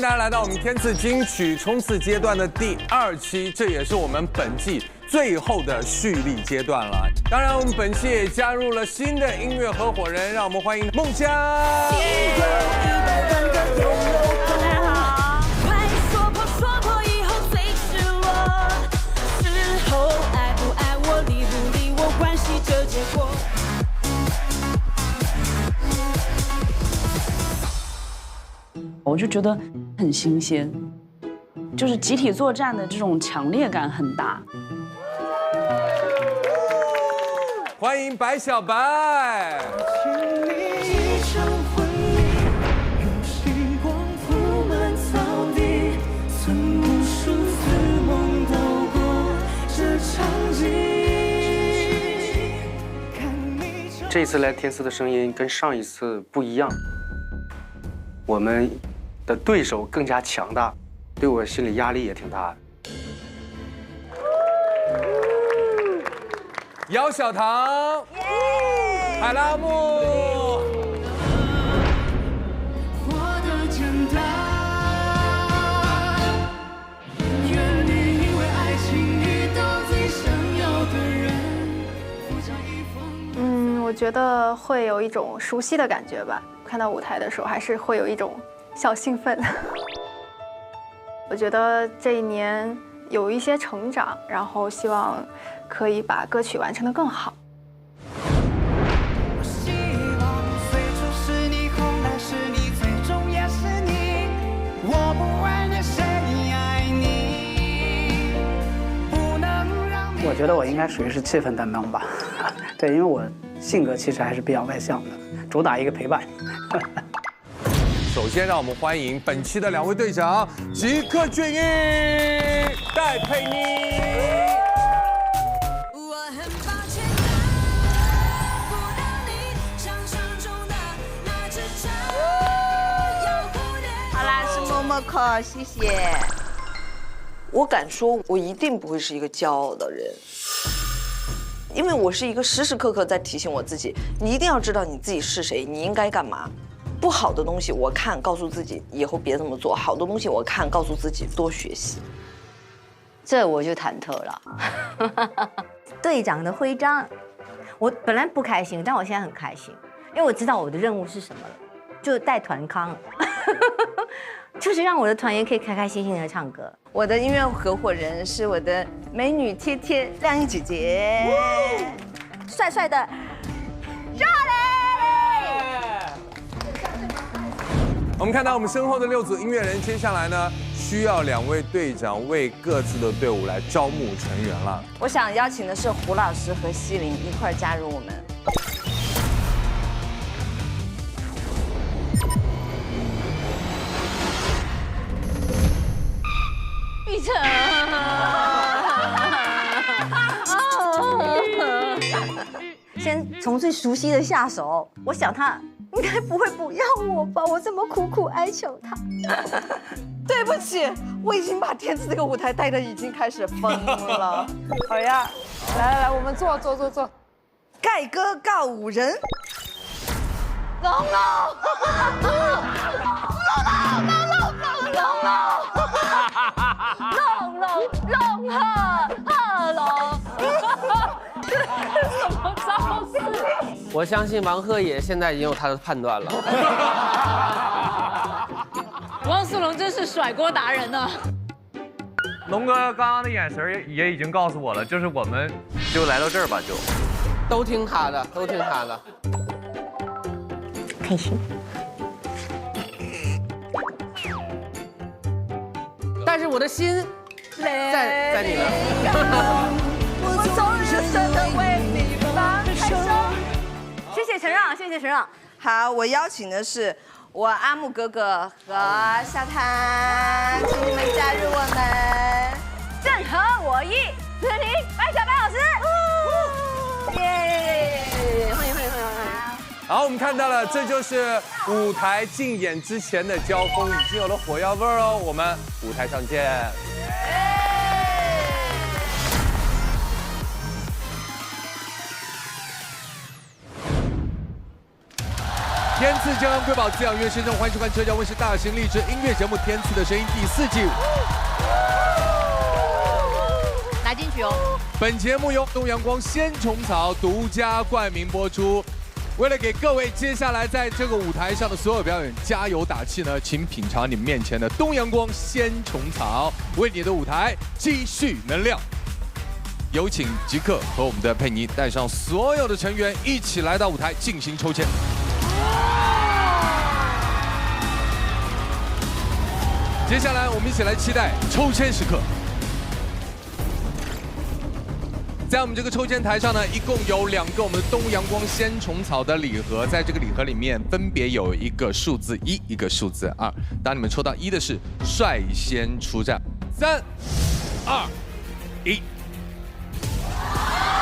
大家来到我们天赐金曲冲刺阶段的第2期，这也是我们本季最后的蓄力阶段了。当然，我们本期也加入了新的音乐合伙人，让我们欢迎孟佳。大家好。快说破以后最赤裸，事后爱不爱我，理不理我，关系这结果。我就觉得很新鲜，就是集体作战的这种强烈感很大。欢迎白小白。这一次来天赐的声音跟上一次不一样，我们的对手更加强大，对我心理压力也挺大的。姚小棠，海拉木，活得简单，愿你因为爱情遇到最想要的人。我觉得会有一种熟悉的感觉吧。看到舞台的时候，还是会有一种小兴奋。我觉得这一年有一些成长，然后希望可以把歌曲完成得更好。我希望最初是你，后来是你，最终也是你。我不问也谁爱你，不能让你。我觉得我应该属于是气氛担当吧。对，因为我性格其实还是比较外向的，主打一个陪伴。首先，让我们欢迎本期的2位队长：吉克隽逸、戴佩妮。我很抱歉不让你想象中的那只长有蝴蝶。好啦，是默默可，谢谢。我敢说，我一定不会是一个骄傲的人。因为我是一个时时刻刻在提醒我自己，你一定要知道你自己是谁，你应该干嘛。不好的东西我看，告诉自己以后别这么做；好的东西我看，告诉自己多学习。这我就忐忑了。队长的徽章，我本来不开心，但我现在很开心，因为我知道我的任务是什么了，就是带团康，就是让我的团员可以开开心心的唱歌。我的音乐合伙人是我的美女贴贴亮颖姐姐，帅帅的赵雷。我们看到我们身后的6组音乐人，接下来呢，需要2位队长为各自的队伍来招募成员了。我想邀请的是胡老师和西林一块加入我们。碧晨，先从最熟悉的下手。我想他应该不会不要我吧？我这么苦苦哀求他。对不起，我已经把天赐这个舞台带的已经开始疯了。好呀，来，我们坐。盖歌告五人。龙我相信王鹤野现在已经有他的判断了。汪苏泷真是甩锅达人呢。龙哥刚刚的眼神也已经告诉我了，就是我们就来到这儿吧，就都听他的。开心。但是我的心在你那。我总是真的为你放开手。谢谢陈让，谢谢陈让。好，我邀请的是我阿木哥哥和小谭，请你们加入我们。正合我意，子婷、白小白老师。耶！欢迎。好，我们看到了，这就是舞台竞演之前的交锋，已经有了火药味儿哦。我们舞台上见。天赐健康瑰宝滋养院先生，欢迎收看浙江卫视大型励志音乐节目《天赐的声音》第4季。拿进去哦。本节目由东阳光鲜虫草独家冠名播出。为了给各位接下来在这个舞台上的所有表演加油打气呢，请品尝你们面前的东阳光鲜虫草，为你的舞台积蓄能量。有请即刻和我们的佩妮带上所有的成员一起来到舞台进行抽签。接下来我们一起来期待抽签时刻。在我们这个抽签台上呢，一共有2个我们的东阳光鲜虫草的礼盒，在这个礼盒里面分别有一个数字1，一个数字2。当你们抽到1的是率先出战，3、2、1。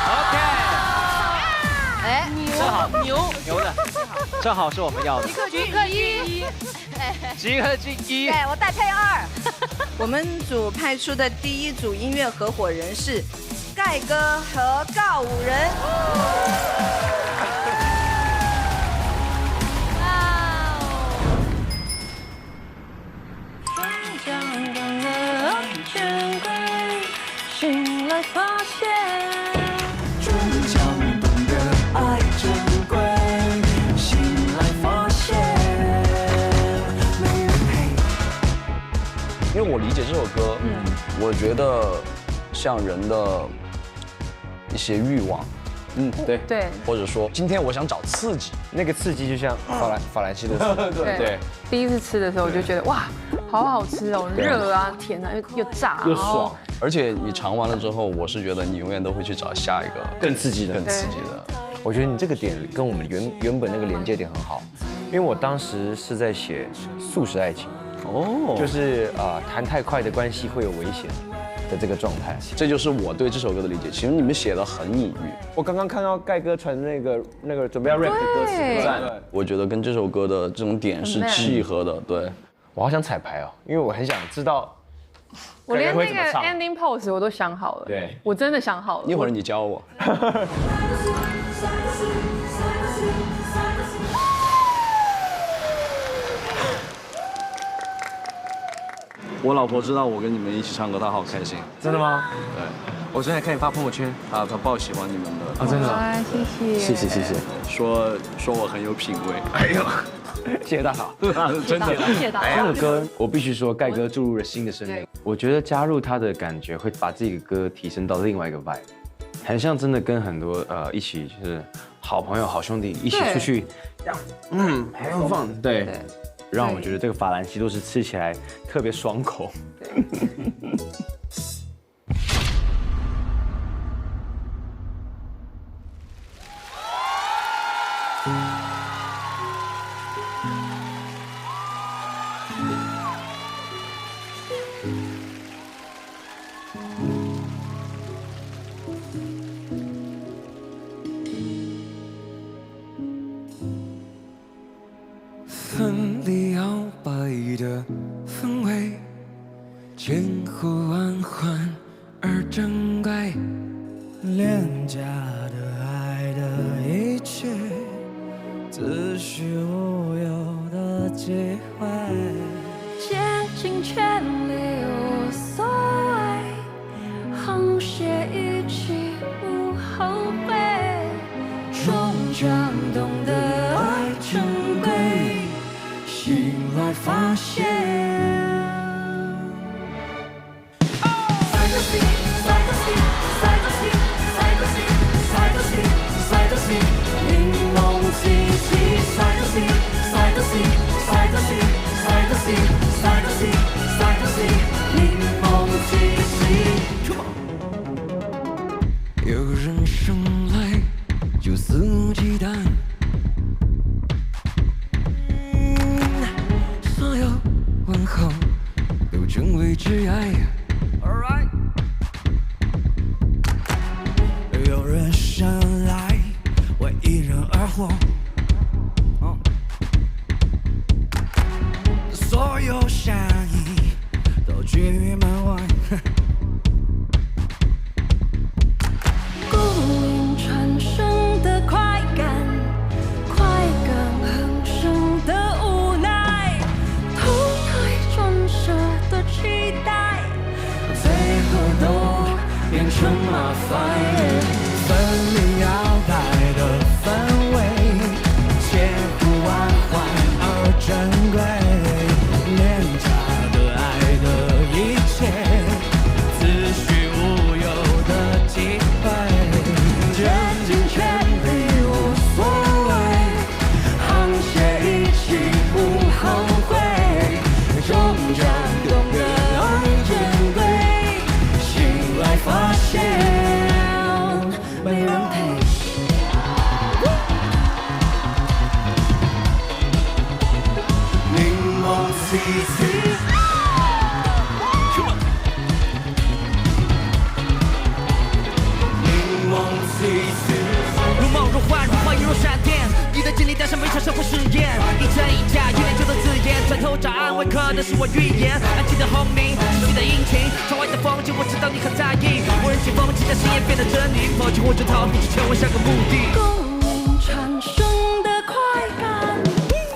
OK， 哎，正好牛的，正好是我们要的。即刻1，即刻进1。对，我带配2。我们组派出的第1组音乐合伙人是盖哥和告五人。醒来发现，终将懂得爱珍贵。醒来发现，没人陪。因为我理解这首歌，我觉得像人的一些欲望，对，或者说今天我想找刺激，那个刺激就像法兰西的，对。第一次吃的时候我就觉得哇，好好吃哦，热啊，甜啊，又炸，又爽。而且你尝完了之后，我是觉得你永远都会去找下一个更刺激的。我觉得你这个点跟我们原本那个连接点很好，因为我当时是在写速食爱情，就是谈太快的关系会有危险的这个状态，这就是我对这首歌的理解。其实你们写的很隐喻。我刚刚看到盖哥传那个准备要 rap 的歌词，我觉得跟这首歌的这种点是契合的。对，我好想彩排哦，因为我很想知道。我连那个 ending pose 我都想好了，对，我真的想好了。一会儿你教我。我老婆知道我跟你们一起唱歌，她好开心。真的吗？对，我昨天看你发朋友圈，她爆喜欢你们的。真的。谢谢。说我很有品味。哎呦。谢谢大嫂，真的，谢谢大嫂。这首歌我必须说，盖哥注入了新的生命。我觉得加入他的感觉，会把这个歌提升到另外一个 vibe， 很像真的跟很多一起就是好朋友、好兄弟一起出去，很有 fun。对，让我觉得这个法兰西都是吃起来特别爽口。奋力摇摆的氛围，千呼万唤而珍贵，廉价的爱的一切，自诩无有的机会，竭尽全力无所谓，沆瀣一气不后悔，终将懂得爱珍贵。醒来发现，柠檬奇迹，柠檬奇迹。有人生来就肆无忌惮。问候都成为挚爱。有人生来为一人而活，所有善意都拒于门外。孤零产生的快感，快感横生变成麻烦。分离摇摆的氛围，千呼万唤而珍贵，廉价的爱的一切，子虚乌有的机会，竭尽全力无所谓，沆瀣一气不后悔，终将懂得爱珍贵，醒来发现没人陪。柠檬 CC， 柠檬 CC， 如梦如幻，如幻亦如闪电。你的经历带上每场社会实验，一真一假，一念就的字眼，转头找安慰，可能是我预言。安静的轰鸣，熟悉的引擎，窗外的风景，我知道你很在意。无人解风，期待深夜变得狰狞，抛弃或者逃避，只成为下个目的。共鸣产生的快感，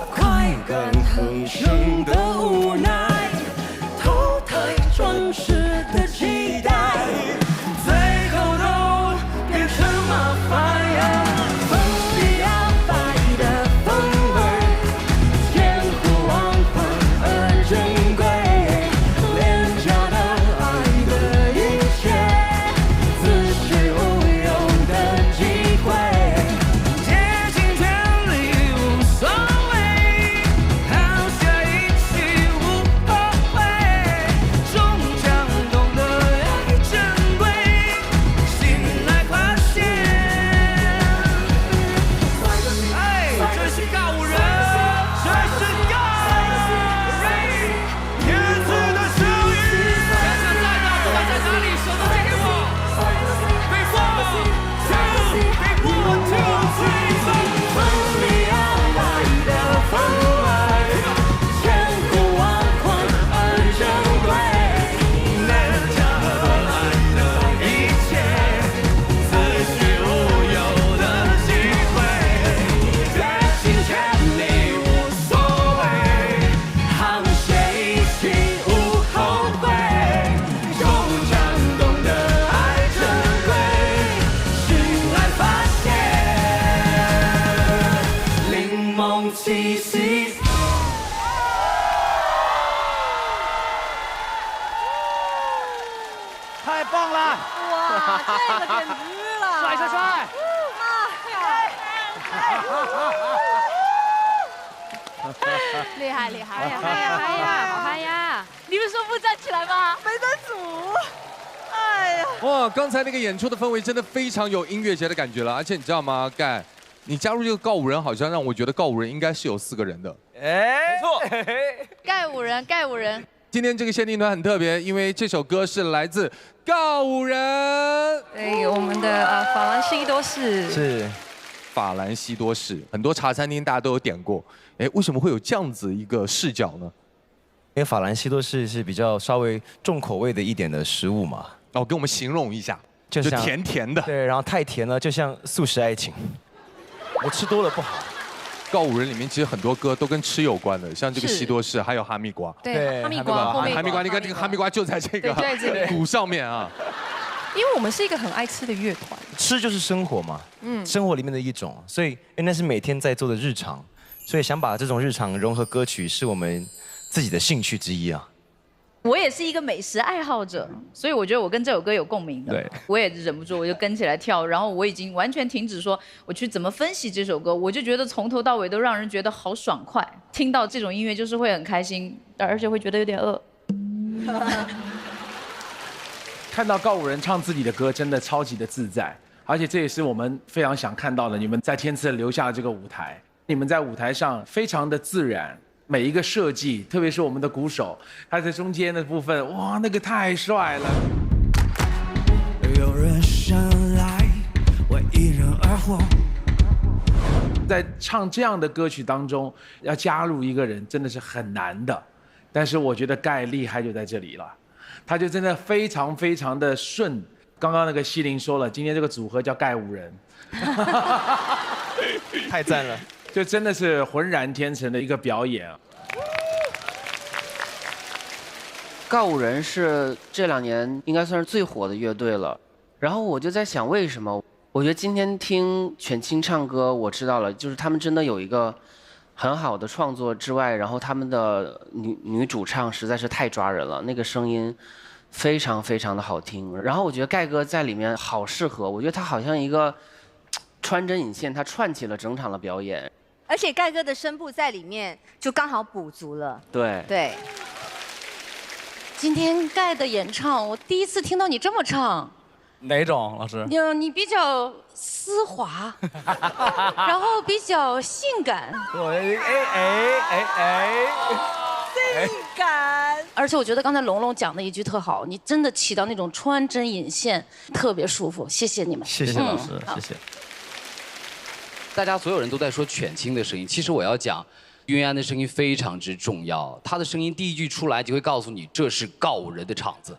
快感横生的无奈，投胎转世的期待，最后都变成麻烦呀。分离摇摆的氛围，千呼万唤而珍贵，廉价的爱的一切，子虚乌有的机会，竭尽全力无所谓，沆瀣一气无后悔，终将懂得爱珍贵，醒来发现。哎，这是告五人，这是告五人，叶子的声音。想想在哪，不管在哪里，手都借给我。Big 1, 2, 3, 4。分离摇摆的氛围，千呼万唤而珍贵，廉价的爱的一切，子虚乌有的机会，竭尽全力无所谓，沆瀣一气无后悔，终将懂得爱珍贵，醒来发现柠檬气息。太棒了！哇，这个简直了！帅帅帅！厉害厉害！哎呀嗨呀嗨呀，好嗨呀！你们说不站起来吗？没得组。哎呀，哇，刚才那个演出的氛围真的非常有音乐节的感觉了，而且你知道吗，盖，你加入这个告五人，好像让我觉得告五人应该是有4个人的。哎，没错。盖五人，盖五人。今天这个限定团很特别，因为这首歌是来自告五人。对，我们的法兰西多士。是法兰西多士，很多茶餐厅大家都有点过。哎，为什么会有这样子一个视角呢？因为法兰西多士是比较稍微重口味的一点的食物嘛。哦，跟我们形容一下，就像甜甜的。对，然后太甜了，就像素食爱情，我吃多了不好。告五人里面其实很多歌都跟吃有关的，像这个西多士，还有哈密瓜。对，哈密瓜后面。哈密瓜，你看这个哈密瓜就在这个鼓上面啊。因为我们是一个很爱吃的乐团，吃就是生活嘛，生活里面的一种，所以那是每天在做的日常，所以想把这种日常融合歌曲，是我们自己的兴趣之一啊。我也是一个美食爱好者，所以我觉得我跟这首歌有共鸣的。对，我也忍不住，我就跟起来跳，然后我已经完全停止说我去怎么分析这首歌，我就觉得从头到尾都让人觉得好爽快。听到这种音乐就是会很开心，而且会觉得有点饿。看到告五人唱自己的歌，真的超级的自在，而且这也是我们非常想看到的。你们在天赐留下了这个舞台，你们在舞台上非常的自然。每一个设计，特别是我们的鼓手，他在中间的部分，哇，那个太帅了。有人生来为一人而活。在唱这样的歌曲当中，要加入一个人真的是很难的，但是我觉得盖厉害就在这里了，他就真的非常非常的顺。刚刚那个西林说了，今天这个组合叫盖五人，太赞了。就真的是浑然天成的一个表演啊！告五人是这2年应该算是最火的乐队了，然后我就在想为什么？我觉得今天听犬青唱歌，我知道了，就是他们真的有一个很好的创作之外，然后他们的女主唱实在是太抓人了，那个声音非常非常的好听。然后我觉得盖哥在里面好适合，我觉得他好像一个穿针引线，他串起了整场的表演。而且盖哥的声部在里面就刚好补足了。对对。今天盖的演唱，我第一次听到你这么唱。哪种老师？你比较丝滑，然后比较性感。性感。而且我觉得刚才龙龙讲的一句特好，你真的起到那种穿针引线，特别舒服。谢谢你们。谢谢老师，谢谢。大家所有人都在说犬青的声音，其实我要讲，云安的声音非常之重要。他的声音第一句出来就会告诉你，这是告五人的场子。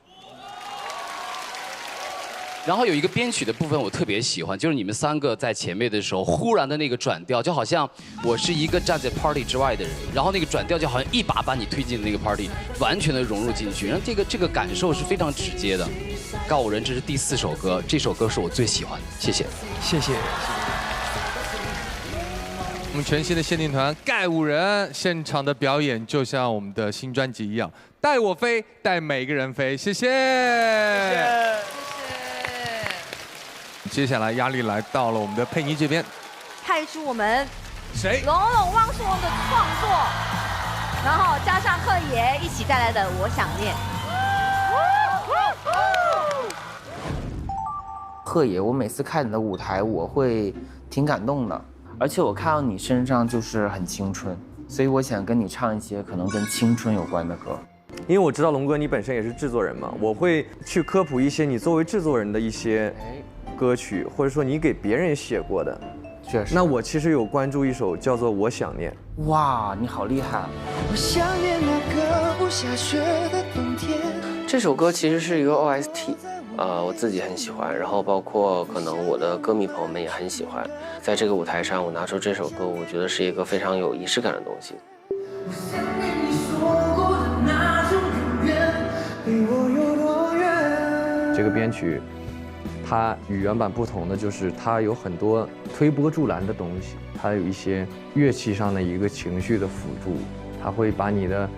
然后有一个编曲的部分我特别喜欢，就是你们3个在前面的时候，忽然的那个转调，就好像我是一个站在 party 之外的人，然后那个转调就好像一把把你推进那个 party， 完全的融入进去，然后这个感受是非常直接的。告五人这是第4首歌，这首歌是我最喜欢的，谢谢，谢谢。我们全新的限定团盖五人现场的表演，就像我们的新专辑一样，带我飞，带每个人飞，谢谢。谢谢。接下来压力来到了我们的佩妮这边，派出我们谁？龙龙汪苏泷的创作，然后加上贺爷一起带来的《我想念》。贺爷，我每次看你的舞台，我会挺感动的，而且我看到你身上就是很青春，所以我想跟你唱一些可能跟青春有关的歌。因为我知道龙哥你本身也是制作人嘛，我会去科普一些你作为制作人的一些歌曲，或者说你给别人写过的。确实。那我其实有关注一首叫做《我想念》。哇，你好厉害！我想念那个不下雪的冬天。这首歌其实是一个 OST， 我自己很喜欢，然后包括可能我的歌迷朋友们也很喜欢。在这个舞台上，我拿出这首歌，我觉得是一个非常有仪式感的东西。这个编曲，它与原版不同的就是它有很多推波助澜的东西，它有一些乐器上的一个情绪的辅助，它会把你的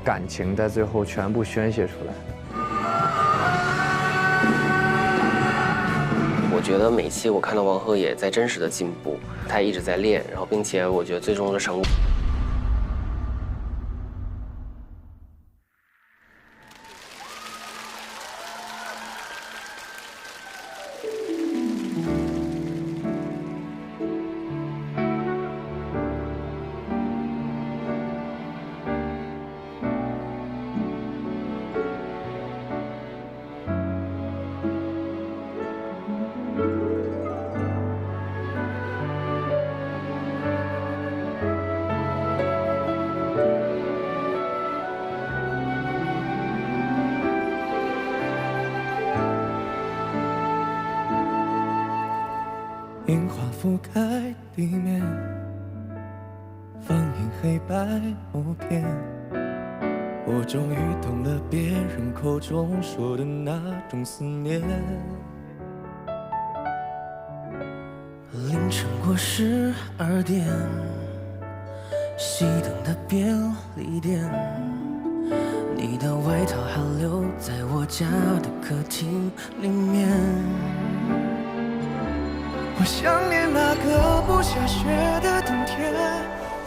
感情在最后全部宣泄出来。我觉得每期我看到王鹤也在真实的进步，他一直在练，然后并且我觉得最终的成果。樱花覆盖地面，放映黑白默片。我终于懂了别人口中说的那种思念。凌晨过12点，熄灯的便利店，你的外套还留在我家的客厅里面。我想念那个不下雪的冬天，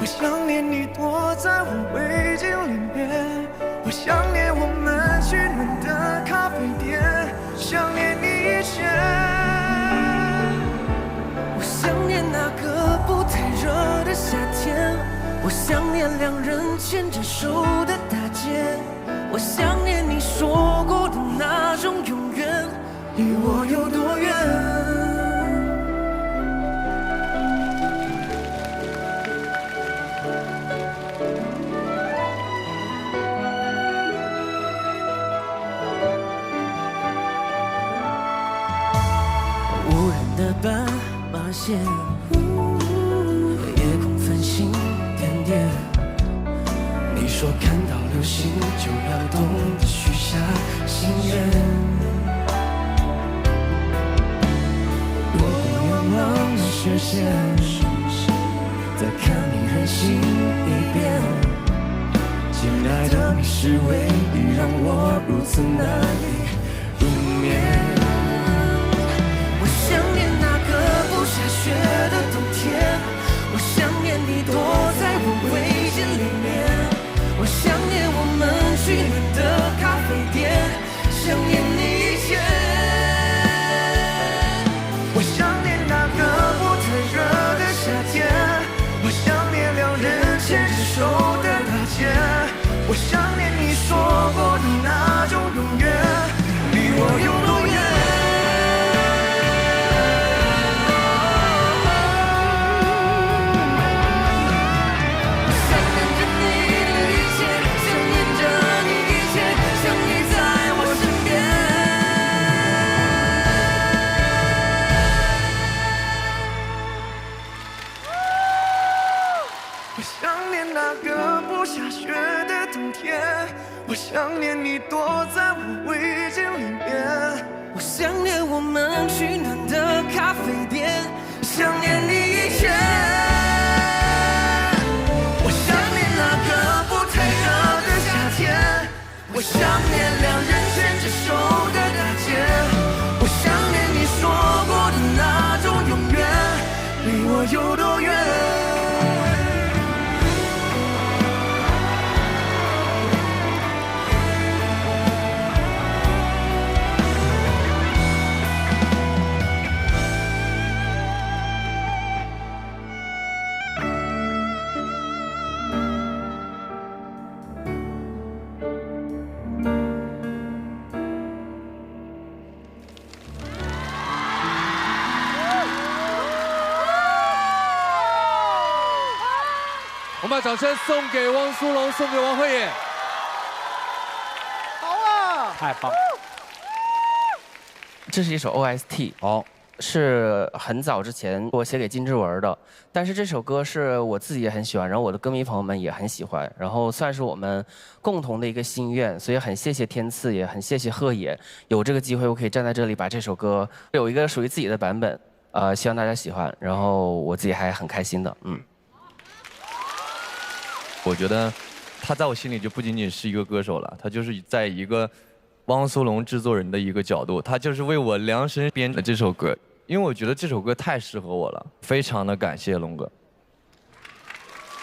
我想念你躲在我围巾里面，我想念我们取暖的咖啡店，想念你一切。我想念那个不太热的夏天，我想念两人牵着手的大街，我想念你说过的那种永远，离我有多远？斑马线，夜空繁星点点。你说看到流星就要懂得许下心愿。实现，再看你狠心一遍。亲爱的，你是唯一让我如此难以入眠。我想念那个不下雪的冬天，我想念你躲在我围巾里面，我想念我们去暖的咖啡店，想念你一切。我想念那个不太热的夏天，我想念两人牵着手的大街，我想念你说过的那种永远，离我有多远？我想念着你的一切，想念着你一切，想你在我身边。我想念那个不下雪的冬天，我想念你躲在我围巾里面，我想念我们去暖的咖啡店，想念你一切。我想念那个不太热的夏天，我想念两人牵着手的大街，我想念你说过的那种永远，离我有多远？我们把掌声送给汪苏泷，送给王慧妍。好啊！太棒！这是一首 OST， 是很早之前我写给金志文的，但是这首歌是我自己也很喜欢，然后我的歌迷朋友们也很喜欢，然后算是我们共同的一个心愿，所以很谢谢天赐，也很谢谢鹤野，有这个机会我可以站在这里把这首歌有一个属于自己的版本，希望大家喜欢，然后我自己还很开心的，我觉得他在我心里就不仅仅是一个歌手了，他就是在一个汪苏泷制作人的一个角度，他就是为我量身编的这首歌，因为我觉得这首歌太适合我了，非常的感谢龙哥。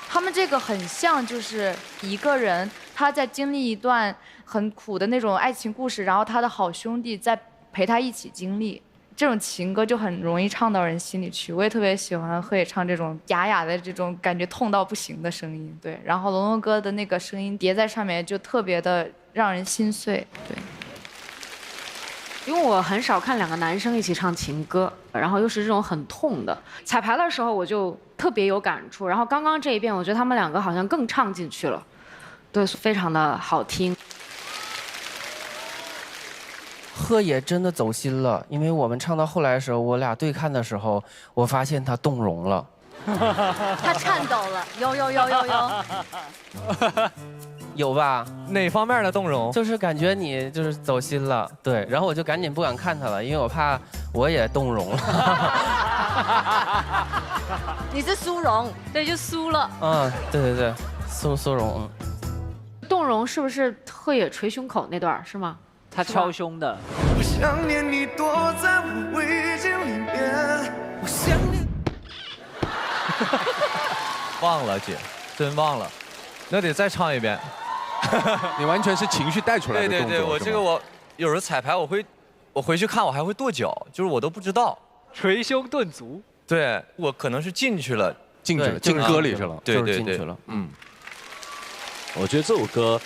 他们这个很像，就是一个人他在经历一段很苦的那种爱情故事，然后他的好兄弟在陪他一起经历。这种情歌就很容易唱到人心里去，我也特别喜欢鹤野唱这种哑哑的这种感觉痛到不行的声音，对，然后龙龙哥的那个声音叠在上面就特别的让人心碎，对。因为我很少看两个男生一起唱情歌，然后又是这种很痛的。彩排的时候我就特别有感触，然后刚刚这一遍我觉得他们两个好像更唱进去了，对，非常的好听。鹤野真的走心了，因为我们唱到后来的时候，我俩对看的时候，我发现他动容了，他颤抖了，有，有吧？哪方面的动容？就是感觉你就是走心了，对，然后我就赶紧不敢看他了，因为我怕我也动容了。你是苏荣，对，就酥了。对，苏荣。动容是不是鹤野捶胸口那段是吗？他敲胸的。我想念你躲在我围巾里面，我想念。忘了姐，真忘了，那得再唱一遍。你完全是情绪带出来的动作。对，我这个我有时候彩排我回去看我还会跺脚，就是我都不知道。捶胸顿足。对，我可能是进去了，进歌里去了。对，进去了。我觉得这首歌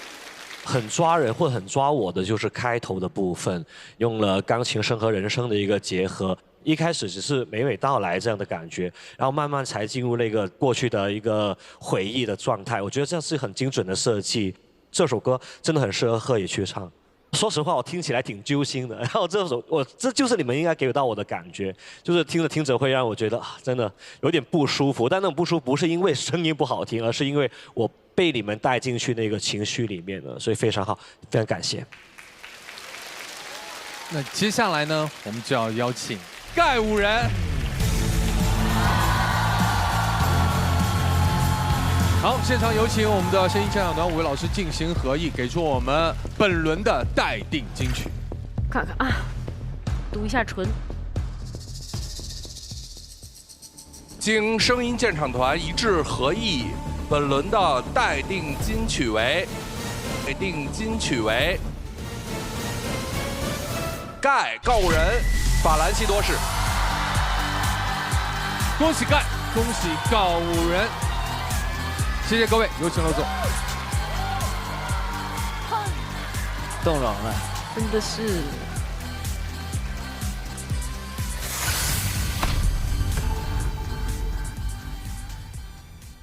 很抓人或很抓我的就是开头的部分，用了钢琴声和人声的一个结合。一开始只是娓娓道来这样的感觉，然后慢慢才进入那个过去的一个回忆的状态。我觉得这样是很精准的设计。这首歌真的很适合鹤野去唱。说实话，我听起来挺揪心的。然后这就是你们应该给到我的感觉，就是听着听着会让我觉得真的有点不舒服。但那种不舒服不是因为声音不好听，而是因为我被你们带进去那个情绪里面了，所以非常好，非常感谢。那接下来呢，我们就要邀请盖五人。好，现场有请我们的声音鉴赏团5位老师进行合议，给出我们本轮的待定金曲。看看啊，读一下唇。经声音鉴赏团一致合议，本轮的待定金曲为盖告五人，法兰西多士。恭喜盖，恭喜告五人，谢谢各位，有请落座。动容了，真的是。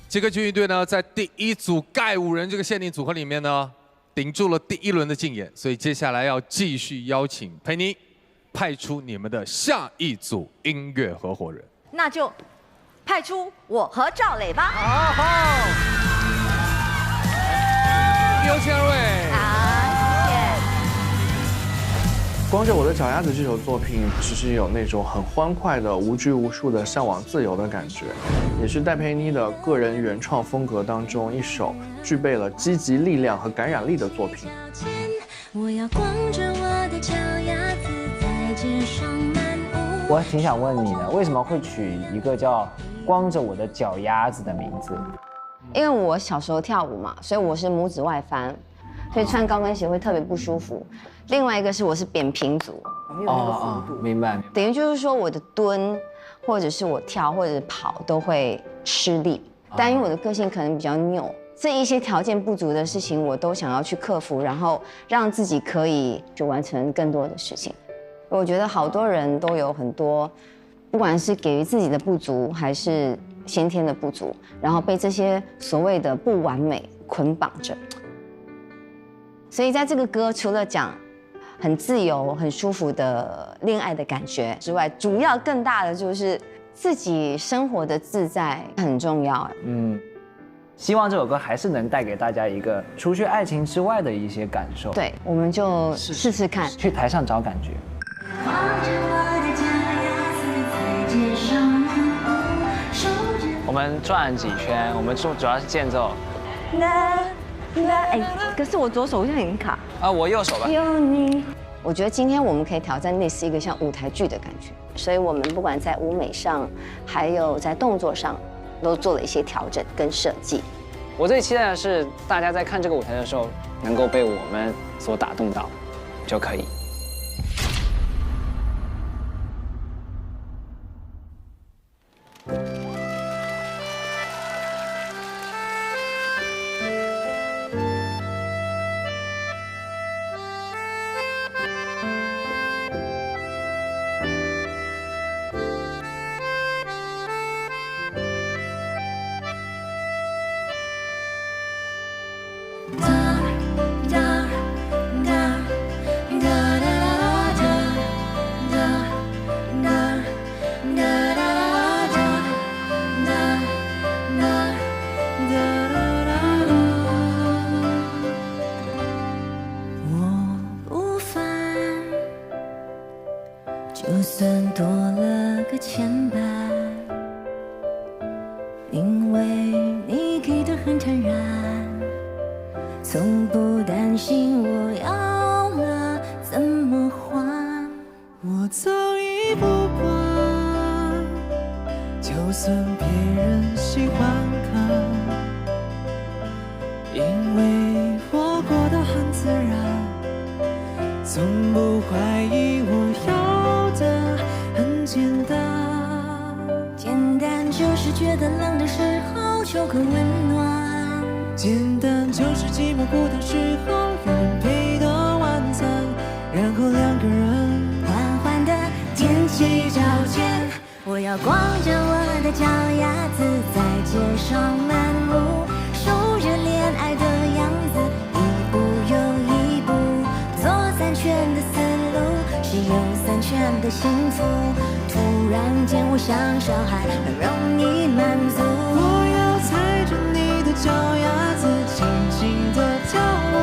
这个军乐队呢，在第一组盖五人这个限定组合里面呢，顶住了第一轮的竞演，所以接下来要继续邀请佩妮派出你们的下一组音乐合伙人。那就派出我和赵磊吧。好，有请二位。光着我的脚丫子这首作品，其实有那种很欢快的、无拘无束的向往自由的感觉，也是戴佩妮的个人原创风格当中一首具备了积极力量和感染力的作品。我要光着我的脚丫子在街上漫舞。我挺想问你的，为什么会取一个叫“光着我的脚丫子”的名字？因为我小时候跳舞嘛，所以我是拇指外翻，所以穿高跟鞋会特别不舒服。另外一个是我是扁平足，没有那个弧度，明白。等于就是说我的蹲，或者是我跳或者跑都会吃力，但因为我的个性可能比较拗，这一些条件不足的事情我都想要去克服，然后让自己可以就完成更多的事情。我觉得好多人都有很多，不管是给予自己的不足，还是先天的不足，然后被这些所谓的不完美捆绑着。所以在这个歌除了讲很自由、很舒服的恋爱的感觉之外，主要更大的就是自己生活的自在很重要。希望这首歌还是能带给大家一个除去爱情之外的一些感受。对，我们就试试看，去台上找感觉。我们转几圈，我们主要是间奏。哎，可是我左手好像很卡啊，我右手吧。有你，我觉得今天我们可以挑战类似一个像舞台剧的感觉，所以我们不管在舞美上，还有在动作上，都做了一些调整跟设计。我最期待的是大家在看这个舞台的时候，能够被我们所打动到，就可以。就算多了个牵绊，因为你给的很坦然，从不担心我要了怎么还。我早已不管，就算别人喜欢看，因为我过得很自然，从不怀疑我要的很简单。简单就是觉得冷的时候有个温暖，简单就是寂寞孤单时候有人陪的晚餐，然后两个人缓缓地踮起脚尖。我要光着我的脚丫子在街上漫舞，守着恋爱的样子，一步又一步，左三圈的思路是右三圈的幸福。突然间我像小孩，很容易满足。我要踩着你的脚丫子，轻轻地跳舞，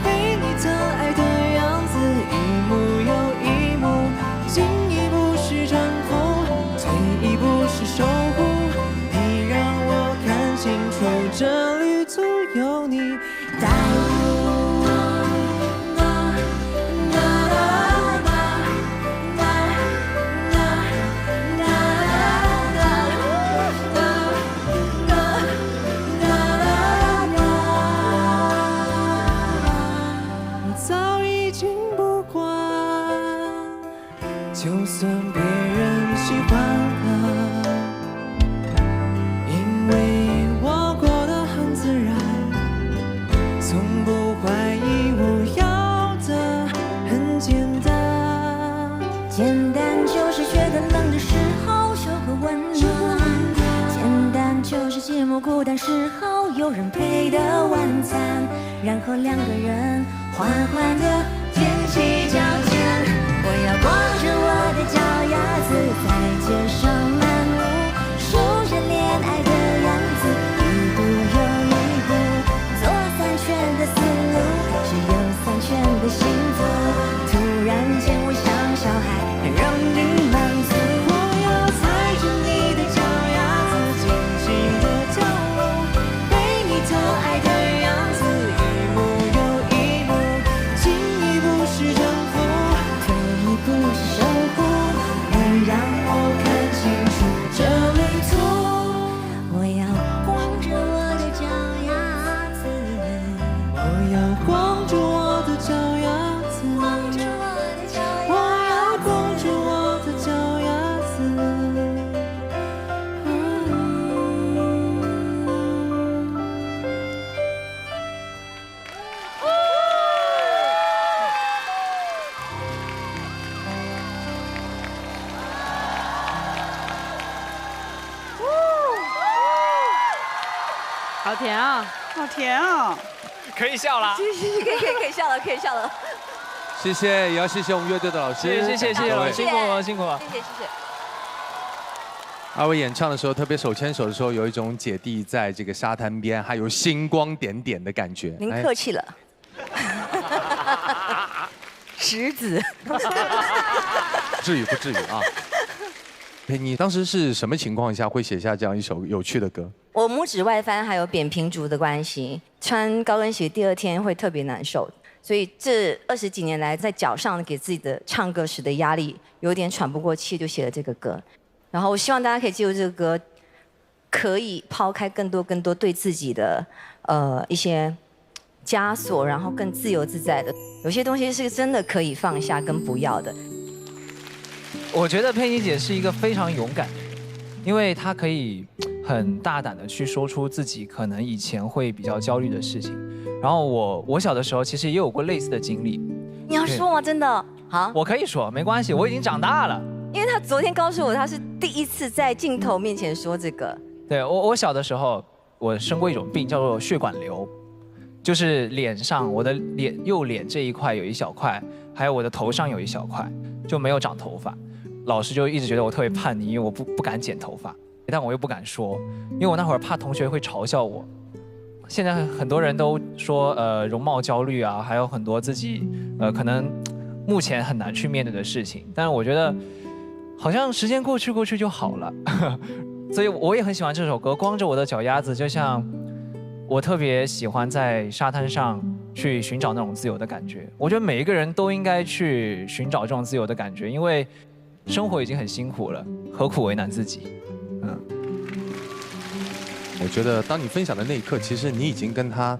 被你的爱的样子一幕又一幕，进一步是征服，退一步是守护。你让我看清楚这已经不管，就算别人喜欢了，因为我过得很自然，从不怀疑我要的很简单。简单就是觉得冷的时候有个温暖，简单就是寂寞孤单时候有人陪的晚餐，然后两个人缓缓地踮起脚尖。我要光着我的脚丫子在街上漫步，数着恋爱的样子，一步又一步，做3圈的思路，只有3圈的幸福。突然间我像小孩，很容易满足。我要踩着你的脚丫子，紧紧地跳舞，被你疼爱的样子，一步又一步，进一步是征服，退一步是守护，能让我看清楚这旅途。我要光着我的脚丫子，我要光着我的脚丫子，我要光着我的脚丫子。好甜啊，好甜啊！可以笑了。可以笑了，可以笑了。谢谢，也要谢谢我们乐队的老师。谢谢各位辛苦了，辛苦了。谢谢。二位演唱的时候，特别手牵手的时候，有一种姐弟在这个沙滩边，还有星光点点的感觉。您客气了。石子。至于不至于啊？你当时是什么情况下会写下这样一首有趣的歌？我拇指外翻还有扁平足的关系，穿高跟鞋第2天会特别难受，所以这20几年来在脚上给自己的唱歌时的压力有点喘不过气，就写了这个歌。然后我希望大家可以记住这个歌，可以抛开更多对自己的一些枷锁，然后更自由自在的。有些东西是真的可以放下跟不要的。我觉得佩妮姐是一个非常勇敢的人，因为她可以很大胆的去说出自己可能以前会比较焦虑的事情。然后我小的时候其实也有过类似的经历。你要说吗？真的？好，我可以说，没关系，我已经长大了。因为他昨天告诉我，他是第一次在镜头面前说这个。对，我小的时候，我生过一种病，叫做血管瘤，就是脸上我的右脸这一块有一小块，还有我的头上有一小块，就没有长头发。老师就一直觉得我特别叛逆，因为我不敢剪头发，但我又不敢说，因为我那会儿怕同学会嘲笑我。现在很多人都说容貌焦虑啊，还有很多自己可能目前很难去面对的事情，但是我觉得好像时间过去就好了。所以我也很喜欢这首歌《光着我的脚丫子》，就像我特别喜欢在沙滩上去寻找那种自由的感觉。我觉得每一个人都应该去寻找这种自由的感觉，因为生活已经很辛苦了，何苦为难自己？我觉得当你分享的那一刻，其实你已经跟他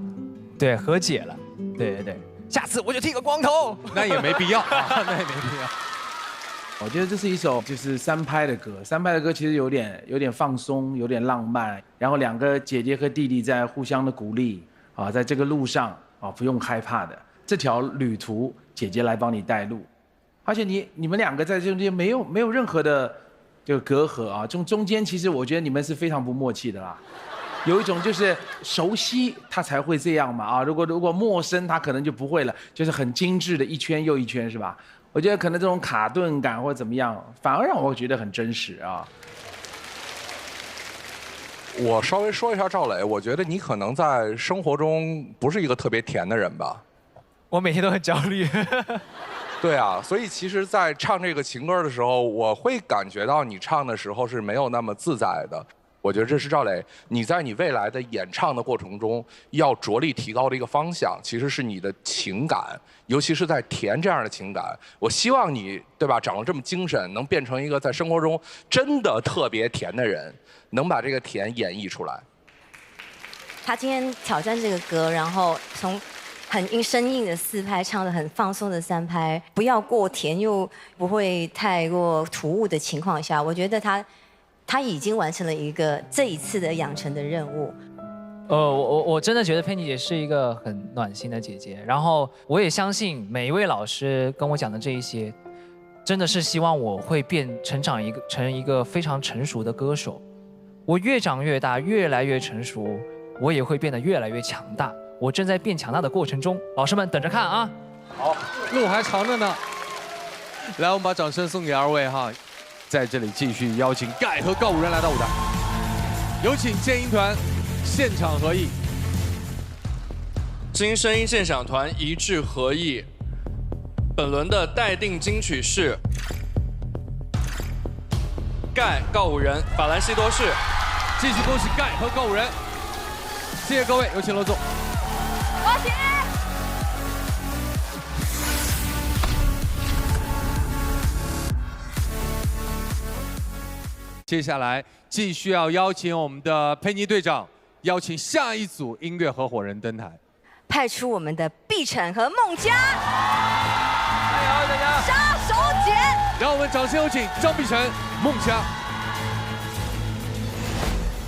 对和解了。对，下次我就剃个光头。那也没必要，那也没必要。我觉得这是一首就是3拍的歌，3拍的歌其实有点放松，有点浪漫，然后2个姐姐和弟弟在互相的鼓励啊，在这个路上啊不用害怕的，这条旅途姐姐来帮你带路，而且你们2个在中间没有任何的这个隔阂啊，中间其实我觉得你们是非常不默契的啦。有一种就是熟悉他才会这样嘛啊，如果陌生他可能就不会了，就是很精致的一圈又一圈是吧？我觉得可能这种卡顿感或者怎么样，反而让我觉得很真实啊。我稍微说一下赵磊，我觉得你可能在生活中不是一个特别甜的人吧？我每天都很焦虑。对啊，所以其实，在唱这个情歌的时候，我会感觉到你唱的时候是没有那么自在的。我觉得这是赵磊你在你未来的演唱的过程中要着力提高的一个方向，其实是你的情感，尤其是在甜这样的情感。我希望你对吧，长了这么精神，能变成一个在生活中真的特别甜的人，能把这个甜演绎出来。他今天挑战这个歌，然后从很生硬的4拍，唱的很放松的3拍，不要过甜又不会太过突兀的情况下，我觉得他已经完成了一个这一次的养成的任务。我真的觉得佩妮姐是一个很暖心的姐姐，然后我也相信每一位老师跟我讲的这一些，真的是希望我会成一个非常成熟的歌手。我越长越大，越来越成熟，我也会变得越来越强大。我正在变强大的过程中，老师们等着看啊！好，路还长着呢。来，我们把掌声送给2位哈，在这里继续邀请盖和告五人来到舞台，有请剑音团现场合艺。金声音现场团一致合艺，本轮的待定金曲是盖告五人法兰西多士。继续恭喜盖和告五人，谢谢各位，有请落座。恭喜！接下来继续要邀请我们的佩妮队长，邀请下一组音乐合伙人登台，派出我们的碧晨和孟佳，加油大家！杀手锏！让我们掌声有请张碧晨、孟佳。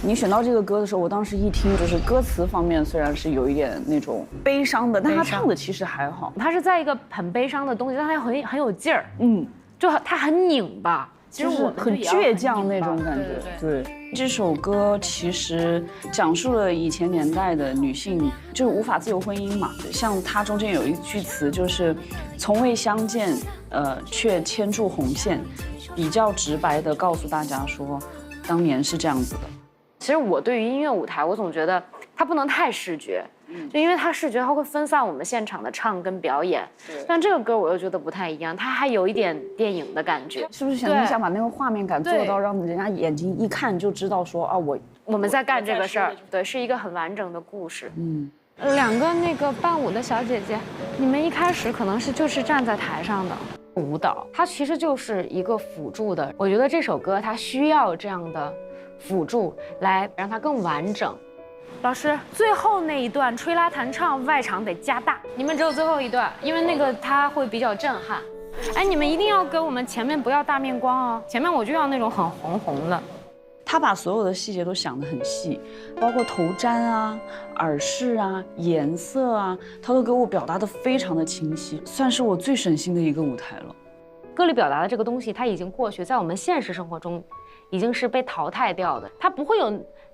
你选到这个歌的时候，我当时一听，就是歌词方面虽然是有一点那种悲伤的，但他唱的其实还好。他是在一个很悲伤的东西，但他很有劲儿，就他很拧巴，其实我很倔强那种感觉。对，这首歌其实讲述了以前年代的女性就是无法自由婚姻嘛，像它中间有一句词就是从未相见，却牵住红线，比较直白的告诉大家说，当年是这样子的。其实我对于音乐舞台，我总觉得它不能太视觉，就因为它视觉它会分散我们现场的唱跟表演。但这个歌我又觉得不太一样，它还有一点电影的感觉，是不是想把那个画面感做到让人家眼睛一看就知道说啊，我们在干这个事儿，对，是一个很完整的故事。2个那个伴舞的小姐姐，你们一开始可能就是站在台上的舞蹈，它其实就是一个辅助的。我觉得这首歌它需要这样的辅助来让它更完整。老师，最后那一段吹拉弹唱外场得加大，你们只有最后一段，因为那个它会比较震撼。哎，你们一定要给我们前面不要大面光哦，前面我就要那种很红红的。他把所有的细节都想得很细，包括头簪啊、耳饰啊、颜色啊，他都给我表达得非常的清晰，算是我最省心的一个舞台了。歌里表达的这个东西，它已经过去，在我们现实生活中已经是被淘汰掉的，它不会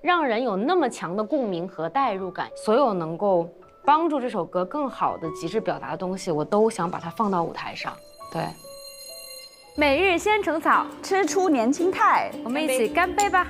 让人有那么强的共鸣和代入感。所有能够帮助这首歌更好的极致表达的东西，我都想把它放到舞台上。对，每日鲜橙草，吃出年轻态，我们一起干杯吧！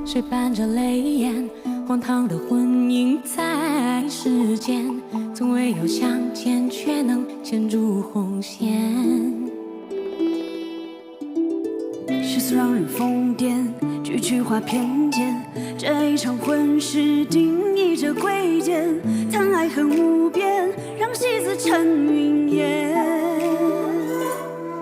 谁伴着泪眼，荒唐的婚姻在世间，从未有相见，却能牵住红线。世俗让人疯癫，句句话偏见，这一场婚事定义着贵贱，贪爱恨无边，让戏子成云烟。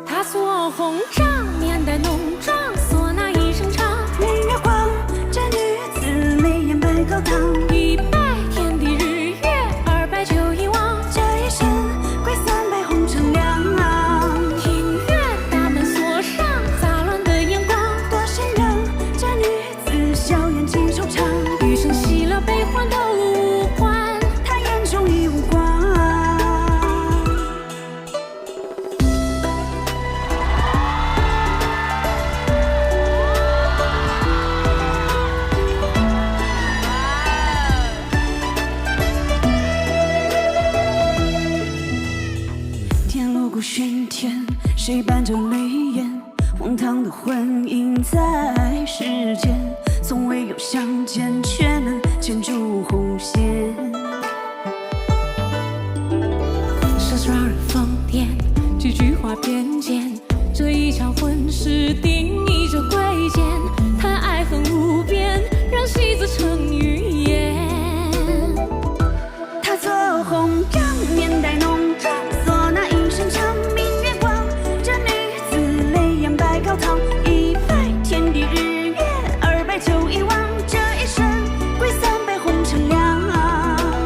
他锁红帐，面带浓妆，唢呐一声唱，明月光，这女子眉眼白高堂。100天地日月，200酒一忘，这一生归300红尘两。庭院大门锁上，杂乱的眼光，多心人，这女子笑颜尽收场。余生喜乐悲欢都无关，她眼中已无光。像是让人疯癫，几句话偏见，这一场婚事定义着贵贱，谈爱恨无边，让戏子成语言。她做红帐，面带浓妆，唢呐一声唱，明月光。这女子泪眼白高堂，一拜天地日月，二拜酒一汪，这一生归三杯红尘凉。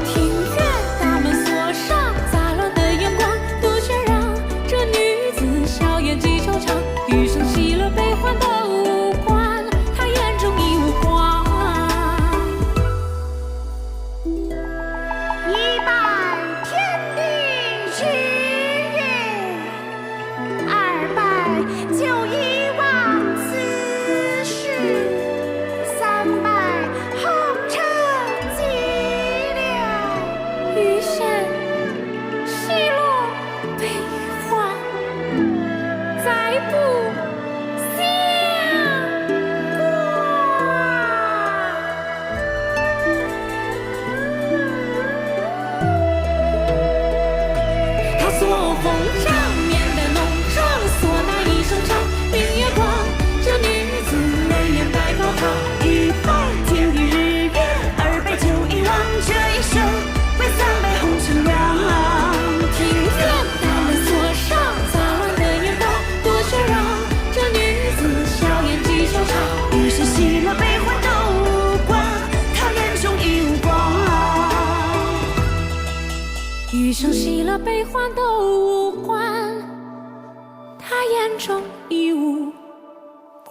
庭院大门锁上，杂乱的眼光多喧嚷。这女子笑颜几惆怅，余生喜乐悲欢都无关，她眼中已无光。一拜天地之月，二拜酒一汪此事，三拜红尘寂寥。余弦喜落悲欢，再不相她做红帐，面带浓妆，唢呐一声唱，明月光。这女子泪眼白高堂，一拜天地日月，二拜酒一汪，这一生归三杯红尘凉。庭院大门锁上，杂乱的眼光多喧嚷。这女子笑颜几惆怅，余生喜乐悲欢都无关，她眼中已无光。余生喜乐悲欢都无关，她眼中已无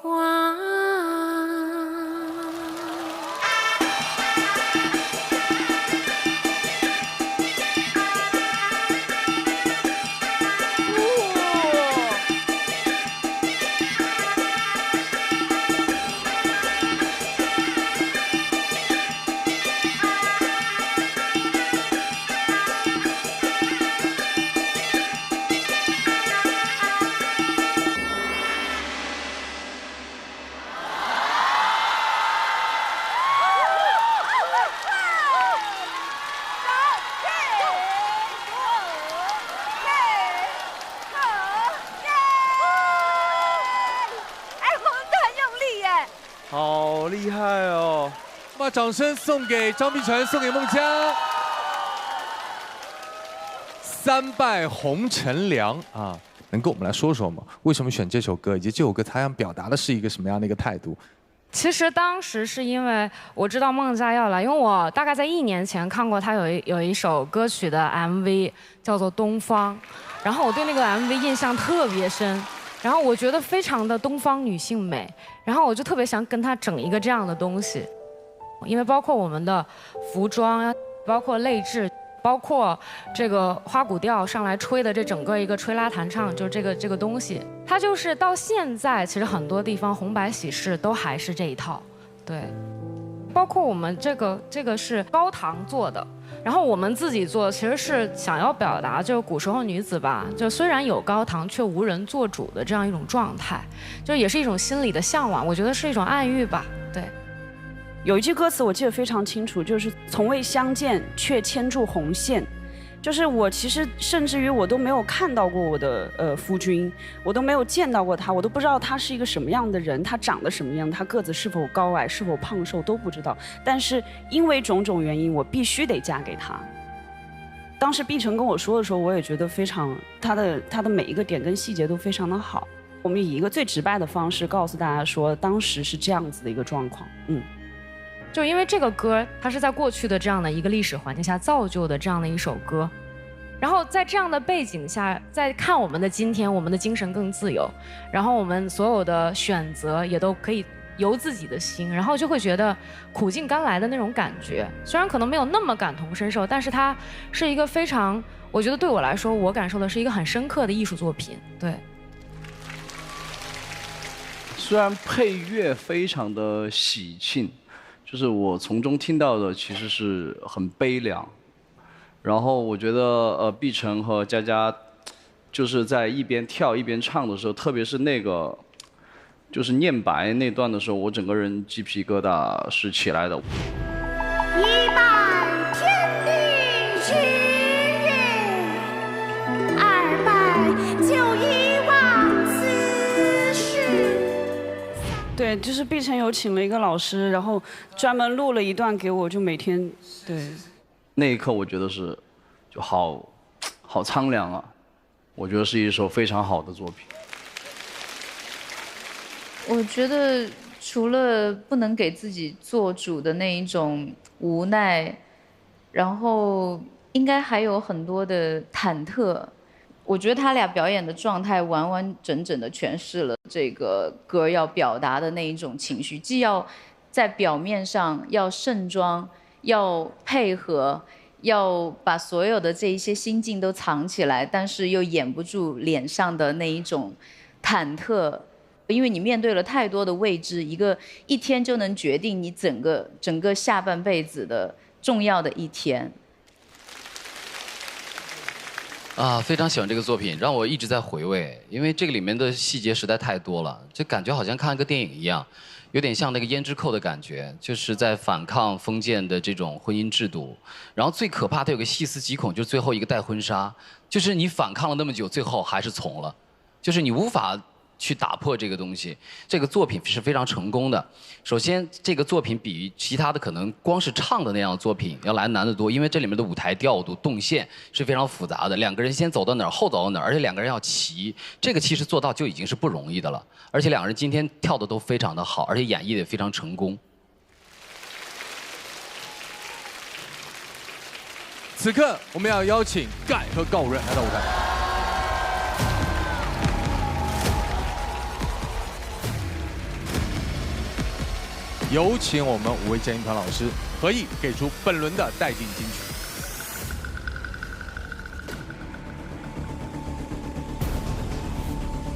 光。好厉害哦！把掌声送给张碧晨，送给孟佳。三拜红尘凉啊，能跟我们来说说吗？为什么选这首歌，以及这首歌它想表达的是一个什么样的一个态度？其实当时是因为我知道孟佳要来，因为我大概在1年前看过他有一首歌曲的 MV， 叫做《东方》，然后我对那个 MV 印象特别深，然后我觉得非常的东方女性美，然后我就特别想跟他整一个这样的东西，因为包括我们的服装呀，包括泪痣，包括这个花鼓调上来吹的这整个一个吹拉弹唱，就是这个东西，它就是到现在其实很多地方红白喜事都还是这一套，对，包括我们这个是高堂做的，然后我们自己做其实是想要表达就是古时候女子吧，就虽然有高堂却无人做主的这样一种状态，就也是一种心理的向往，我觉得是一种暗喻吧，对。有一句歌词我记得非常清楚，就是从未相见却牵住红线。就是我其实甚至于我都没有看到过我的夫君，我都没有见到过他，我都不知道他是一个什么样的人，他长得什么样，他个子是否高矮，是否胖瘦都不知道。但是因为种种原因，我必须得嫁给他。当时碧晨跟我说的时候，我也觉得非常，他的每一个点跟细节都非常的好。我们以一个最直白的方式告诉大家说，当时是这样子的一个状况，就因为这个歌，它是在过去的这样的一个历史环境下造就的这样的一首歌，然后在这样的背景下，再看我们的今天，我们的精神更自由，然后我们所有的选择也都可以由自己的心，然后就会觉得苦尽甘来的那种感觉。虽然可能没有那么感同身受，但是它是一个非常，我觉得对我来说，我感受的是一个很深刻的艺术作品。对。虽然配乐非常的喜庆。就是我从中听到的其实是很悲凉，然后我觉得碧晨和佳佳就是在一边跳一边唱的时候，特别是那个就是念白那段的时候，我整个人鸡皮疙瘩是起来的。一拜天地之月，对，就是碧城有请了一个老师，然后专门录了一段给我，就每天对。那一刻我觉得是，就好苍凉啊。我觉得是一首非常好的作品。我觉得除了不能给自己做主的那一种无奈，然后应该还有很多的忐忑。我觉得他俩表演的状态完完整整的诠释了这个歌要表达的那一种情绪，既要在表面上要盛装，要配合，要把所有的这一些心境都藏起来，但是又掩不住脸上的那一种忐忑，因为你面对了太多的未知，一天就能决定你整个下半辈子的重要的一天。非常喜欢这个作品，让我一直在回味，因为这个里面的细节实在太多了，就感觉好像看一个电影一样，有点像那个胭脂扣的感觉，就是在反抗封建的这种婚姻制度。然后最可怕，它有个细思极恐，就是最后一个戴婚纱，就是你反抗了那么久，最后还是从了，就是你无法去打破这个东西。这个作品是非常成功的。首先，这个作品比其他的可能光是唱的那样的作品要来难得多，因为这里面的舞台调度、动线是非常复杂的。两个人先走到哪儿，后走到哪儿，而且两个人要齐，这个其实做到就已经是不容易的了。而且两个人今天跳的都非常的好，而且演绎的也非常成功。此刻我们要邀请盖和高润来到舞台。有请我们5位鉴定团老师合议给出本轮的待定金曲。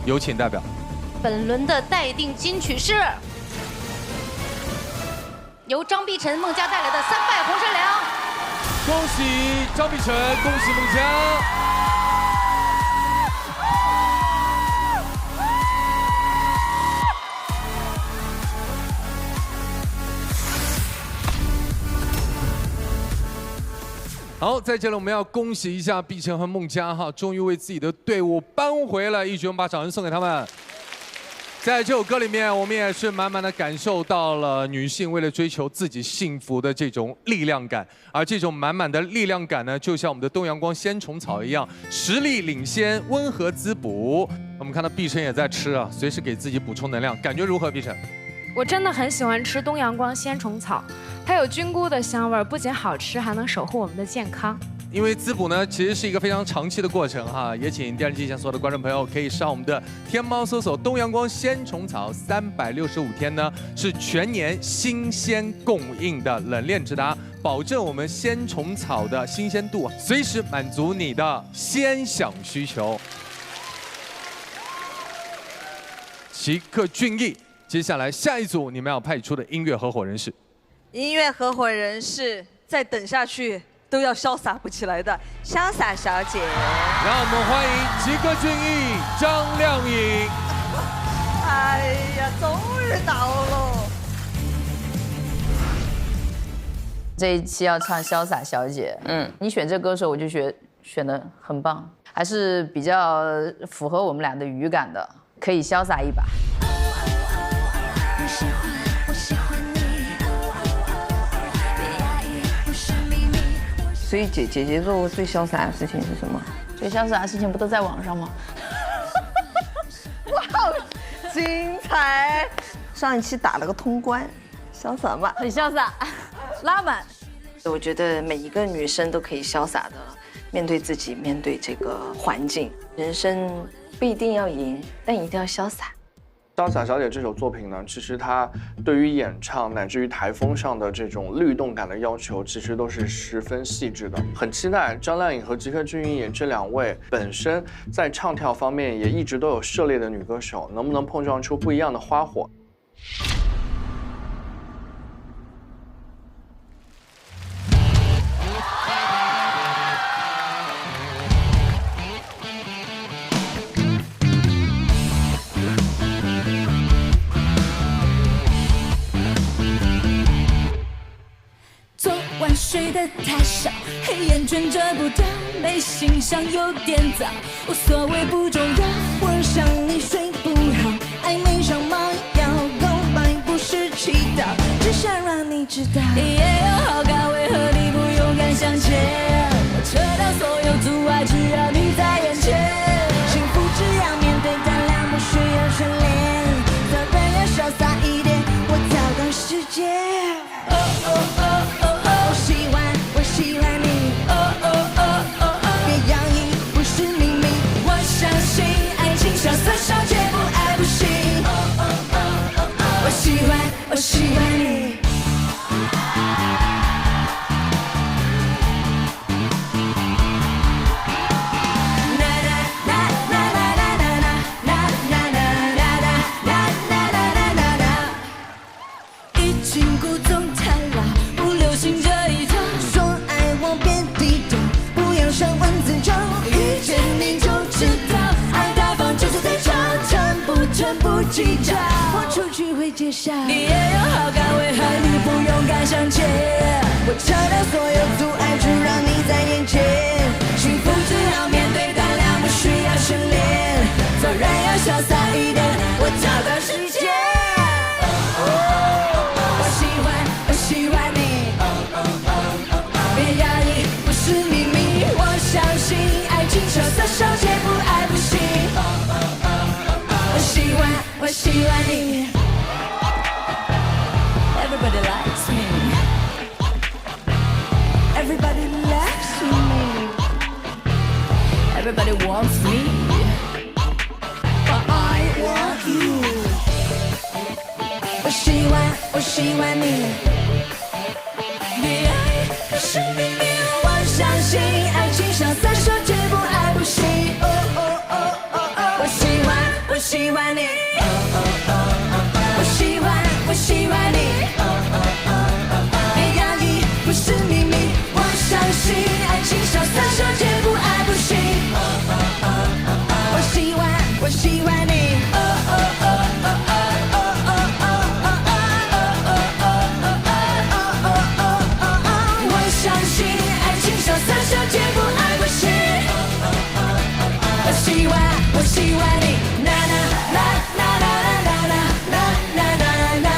有请代表。本轮的待定金曲是由张碧晨、孟佳带来的《三拜红山凉》。恭喜张碧晨，恭喜孟佳。好，在这里我们要恭喜一下碧晨和孟佳哈，终于为自己的队伍扳回了一局，我们把掌声送给他们。在这首歌里面，我们也是满满的感受到了女性为了追求自己幸福的这种力量感，而这种满满的力量感呢，就像我们的东阳光鲜虫草一样，实力领先，温和滋补。我们看到碧晨也在吃啊，随时给自己补充能量，感觉如何？碧晨？我真的很喜欢吃东阳光鲜虫草，它有菌菇的香味，不仅好吃，还能守护我们的健康。因为滋补呢，其实是一个非常长期的过程哈，也请电视机前所有的观众朋友可以上我们的天猫搜索东阳光鲜虫草，365天呢是全年新鲜供应的冷链直达，保证我们鲜虫草的新鲜度，随时满足你的鲜享需求。奇克俊逸，接下来下一组你们要派出的音乐合伙人是？音乐合伙人是再等下去都要潇洒不起来的潇洒小姐。让我们欢迎奇克俊逸、张靓颖。哎呀，终于到了！这一期要唱潇洒小姐，你选这歌手我就觉得选得很棒，还是比较符合我们俩的语感的，可以潇洒一把。所以姐姐做过最潇洒的事情是什么？最潇洒的事情不都在网上吗？哇，精彩！上一期打了个通关，潇洒吧？很潇洒，拉满。我觉得每一个女生都可以潇洒的面对自己，面对这个环境。人生不一定要赢，但一定要潇洒。潇洒小姐这首作品呢，其实它对于演唱乃至于台风上的这种律动感的要求，其实都是十分细致的。很期待张靓颖和吉克隽逸这两位本身在唱跳方面也一直都有涉猎的女歌手，能不能碰撞出不一样的花火？睡得太少，黑眼圈遮不掉，眉心上有点早，无所谓不重要，我想你睡不好，暧昧上忙要告白知道。也有好感，为何你不勇敢向前？我撤掉所有阻碍，只要你在眼前。幸福只要面对，胆量不需要训练。做人要潇洒一点，我跳动世界。哦哦哦哦哦，我喜欢你。哦哦哦哦哦，别洋溢，不是秘密。我相信爱情潇洒小姐不爱不行。哦哦哦哦哦，我喜欢你。已经故纵太老，不流行这一套。说爱我别低头，不要像蚊子咬。遇见你就知道，爱大方就是最潮，成不计较。我出去会介绍，你也有好感，为何你不勇敢向前？我撤掉所有阻碍，只让你在眼前。幸福只要面对，胆量不需要训练。做人要潇洒一点，我跳个世界。我喜欢你，别压抑，不是秘密。我相信爱情潇洒小姐不爱不行。我喜欢你。Everybody likes me. Everybody likes me. Everybody wants me. But I want you. 我喜欢你。别爱，不是秘密。我相信爱情潇洒小姐不爱不行。哦哦哦哦哦，我喜欢你。我喜欢你。别压抑，不是秘密。我相信爱情潇洒小姐不爱不行。我喜欢你。我相信爱情潇洒小姐不爱不行。我喜欢你。啦啦啦啦啦啦啦啦啦啦啦啦啦啦啦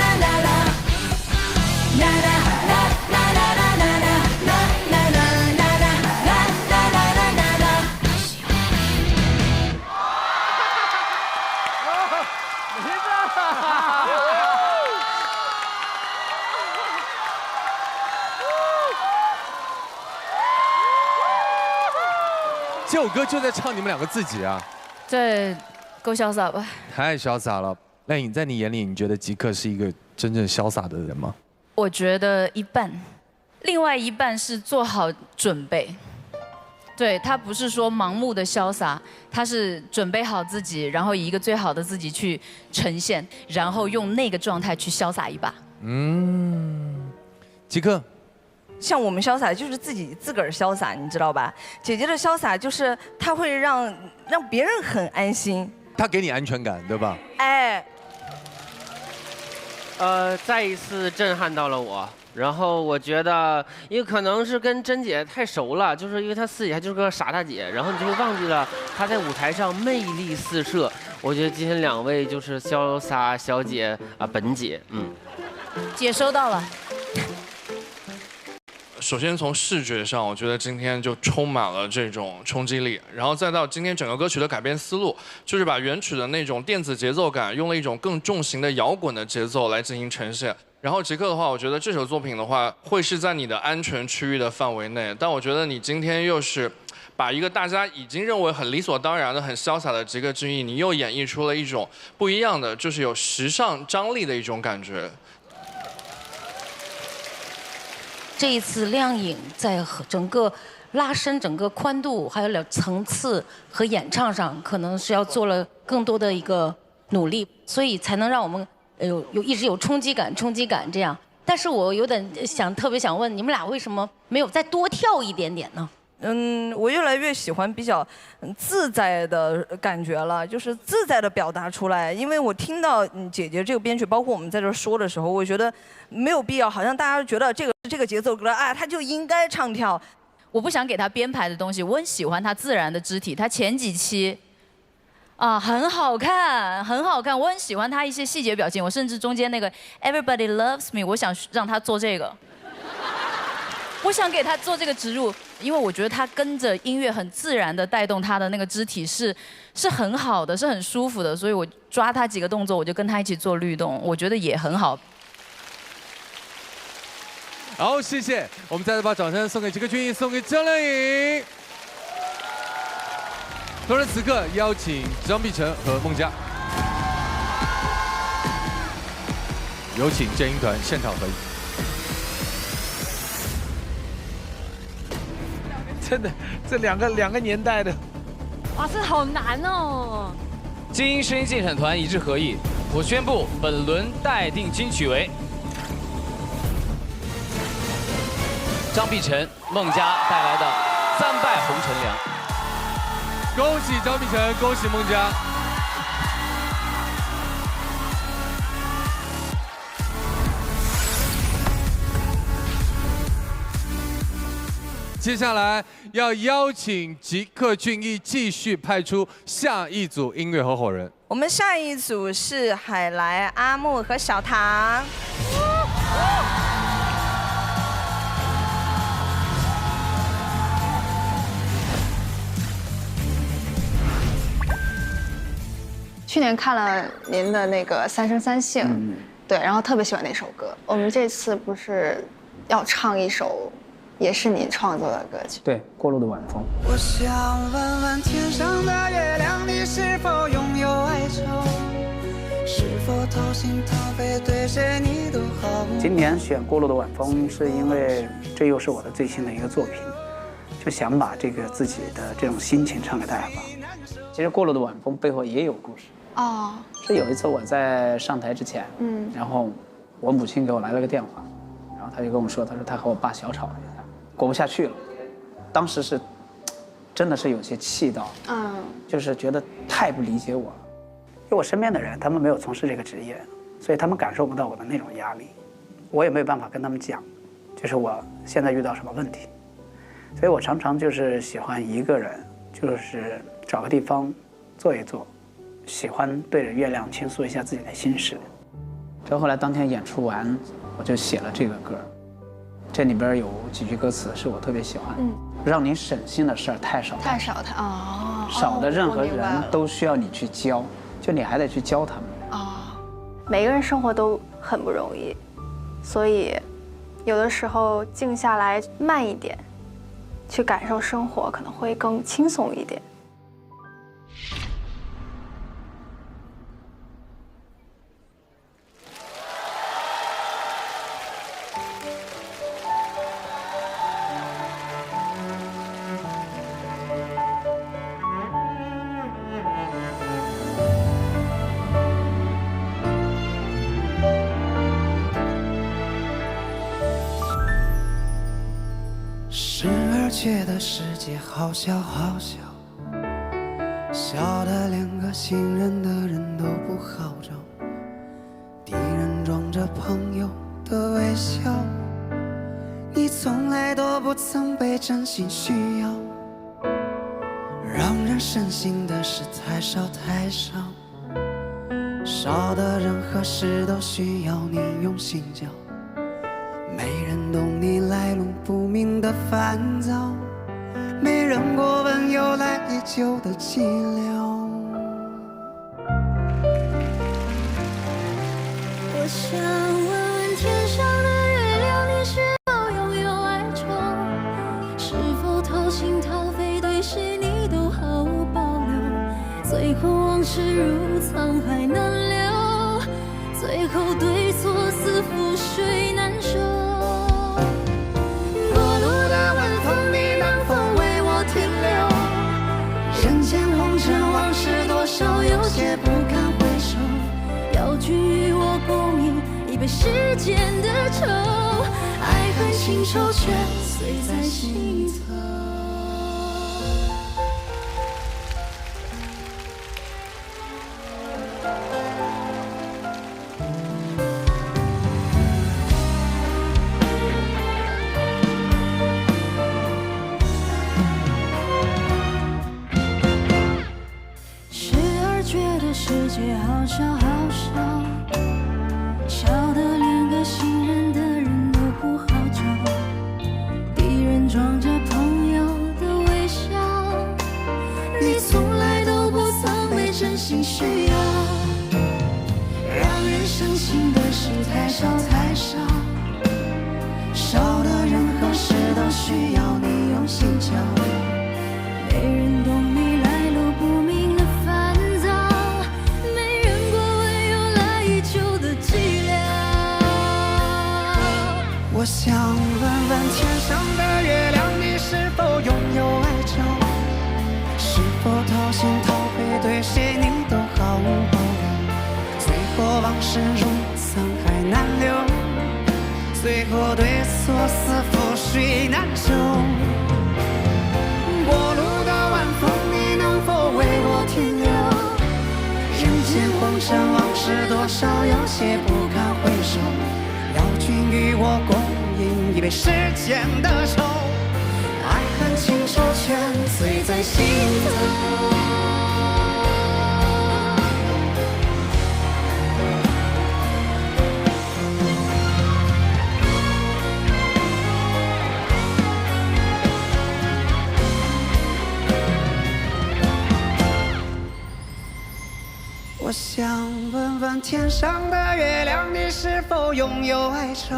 啦啦。啦啦啦啦啦啦啦啦啦啦啦啦啦啦啦。这首歌就在唱你们两个自己啊，这够潇洒吧？太潇洒了。那你在你眼里，你觉得吉克是一个真正潇洒的人吗？我觉得一半，另外一半是做好准备。对，他不是说盲目的潇洒，他是准备好自己，然后以一个最好的自己去呈现，然后用那个状态去潇洒一把。吉克。像我们潇洒就是自个儿潇洒，你知道吧？姐姐的潇洒就是她会让别人很安心，她给你安全感，对吧？哎，再一次震撼到了我。然后我觉得，因为可能是跟甄姐太熟了，就是因为她私底下就是个傻大姐，然后你就会忘记了她在舞台上魅力四射。我觉得今天两位就是潇洒小姐啊，本姐，姐收到了。首先从视觉上，我觉得今天就充满了这种冲击力，然后再到今天整个歌曲的改编思路，就是把原曲的那种电子节奏感，用了一种更重型的摇滚的节奏来进行呈现。然后吉克的话，我觉得这首作品的话，会是在你的安全区域的范围内，但我觉得你今天又是把一个大家已经认为很理所当然的、很潇洒的吉克隽逸，你又演绎出了一种不一样的，就是有时尚张力的一种感觉。这一次亮颖在整个拉伸、整个宽度，还有层次和演唱上，可能是要做了更多的一个努力，所以才能让我们一直有冲击感这样。但是我有点特别想问，你们俩为什么没有再多跳一点点呢？我越来越喜欢比较自在的感觉了，就是自在的表达出来。因为我听到姐姐这个编曲，包括我们在这说的时候，我觉得没有必要，好像大家觉得这个节奏歌啊，他就应该唱跳。我不想给他编排的东西，我很喜欢他自然的肢体。他前几期啊，很好看，很好看，我很喜欢他一些细节表情，我甚至中间那个 Everybody Loves Me， 我想让他做这个，我想给他做这个植入，因为我觉得他跟着音乐很自然的带动他的那个肢体是很好的，是很舒服的，所以我抓他几个动作，我就跟他一起做律动，我觉得也很好。好，谢谢，我们再次把掌声送给吉克隽逸，送给张靓颖。同时此刻邀请张碧晨和孟佳，有请剑鹰团现场合影。真的，这两个年代的，哇，这好难哦！精英声音鉴赏团一致合议，我宣布本轮待定金曲为张碧晨、孟佳带来的《三拜红尘凉》。恭喜张碧晨，恭喜孟佳。接下来要邀请吉克隽逸继续派出下一组音乐合伙人。我们下一组是海来、阿木和小唐。去年看了您的那个《三生三性》，对，然后特别喜欢那首歌。我们这次不是要唱一首，也是你创作的歌曲。对，《过路的晚风》。我想问问天上的月亮，你是否拥有哀愁？是否掏心掏肺对谁你都好？今年选《过路的晚风》，是因为这又是我的最新的一个作品，就想把这个自己的这种心情唱给大家吧。其实《过路的晚风》背后也有故事。哦，是有一次我在上台之前，然后我母亲给我来了个电话，然后她就跟我说，她说她和我爸小吵了一架，过不下去了。当时是真的是有些气到，就是觉得太不理解我了。因为我身边的人他们没有从事这个职业，所以他们感受不到我的那种压力，我也没有办法跟他们讲，就是我现在遇到什么问题。所以我常常就是喜欢一个人，就是找个地方坐一坐。喜欢对着月亮倾诉一下自己的心事。之后后来当天演出完，我就写了这个歌。这里边有几句歌词是我特别喜欢。让你省心的事儿太少太少太哦，少的任何人都需要你去教，就你还得去教他们。每个人生活都很不容易，所以有的时候静下来慢一点，去感受生活，可能会更轻松一点。觉得世界好小好小，小的连个信任的人都不好找，敌人装着朋友的微笑，你从来都不曾被真心需要，让人省心的事太少太少，少的人和事都需要你用心教，没人懂你来路不明的烦躁，没人过问由来已久的寂寥。我想问问天上的月亮，你是否拥有哀愁？是否掏心掏肺对谁你都毫无保留？最后往事如沧海难留，最后对错似覆水难收。往事多少有些不堪回首，要君与我共饮一杯世间的愁，爱恨情仇全碎在心头。时而界好小好小，小的连个信任的人都不好找，敌人装着朋友的微笑，你从来都不曾被真心需要，让人伤心的事太少太少，少的人何时都需要你用心交流，没人懂你来路不明的烦躁，没人过问由来已久的寂寥。我想问问天上的月亮，你是否拥有爱着？是否掏心掏肺对谁你都毫无保留？最后往事如沧海难留，最后对错似覆水难收。过路的晚风，你能否为我停留？人间红尘往事多少，有些不堪回首。要君与我共饮一杯世间的愁，爱恨情仇全醉在心头。我想问问天上的月亮，你是否拥有哀愁？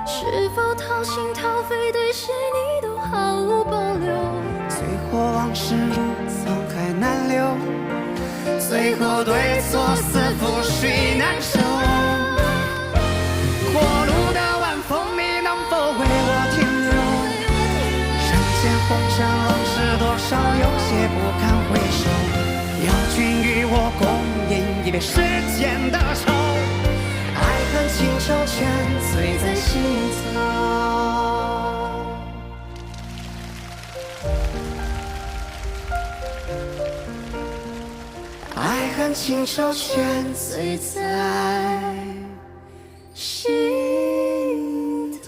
是否掏心掏肺对谁你都毫无保留？最后往事如沧海难留，最后对错似覆水难收。过路的晚风，你能否为我停留？人间红尘往事多少，有些不堪回首。要君与我共饮一杯世间的愁，爱恨情仇全醉在心头。爱恨情仇全醉在心头。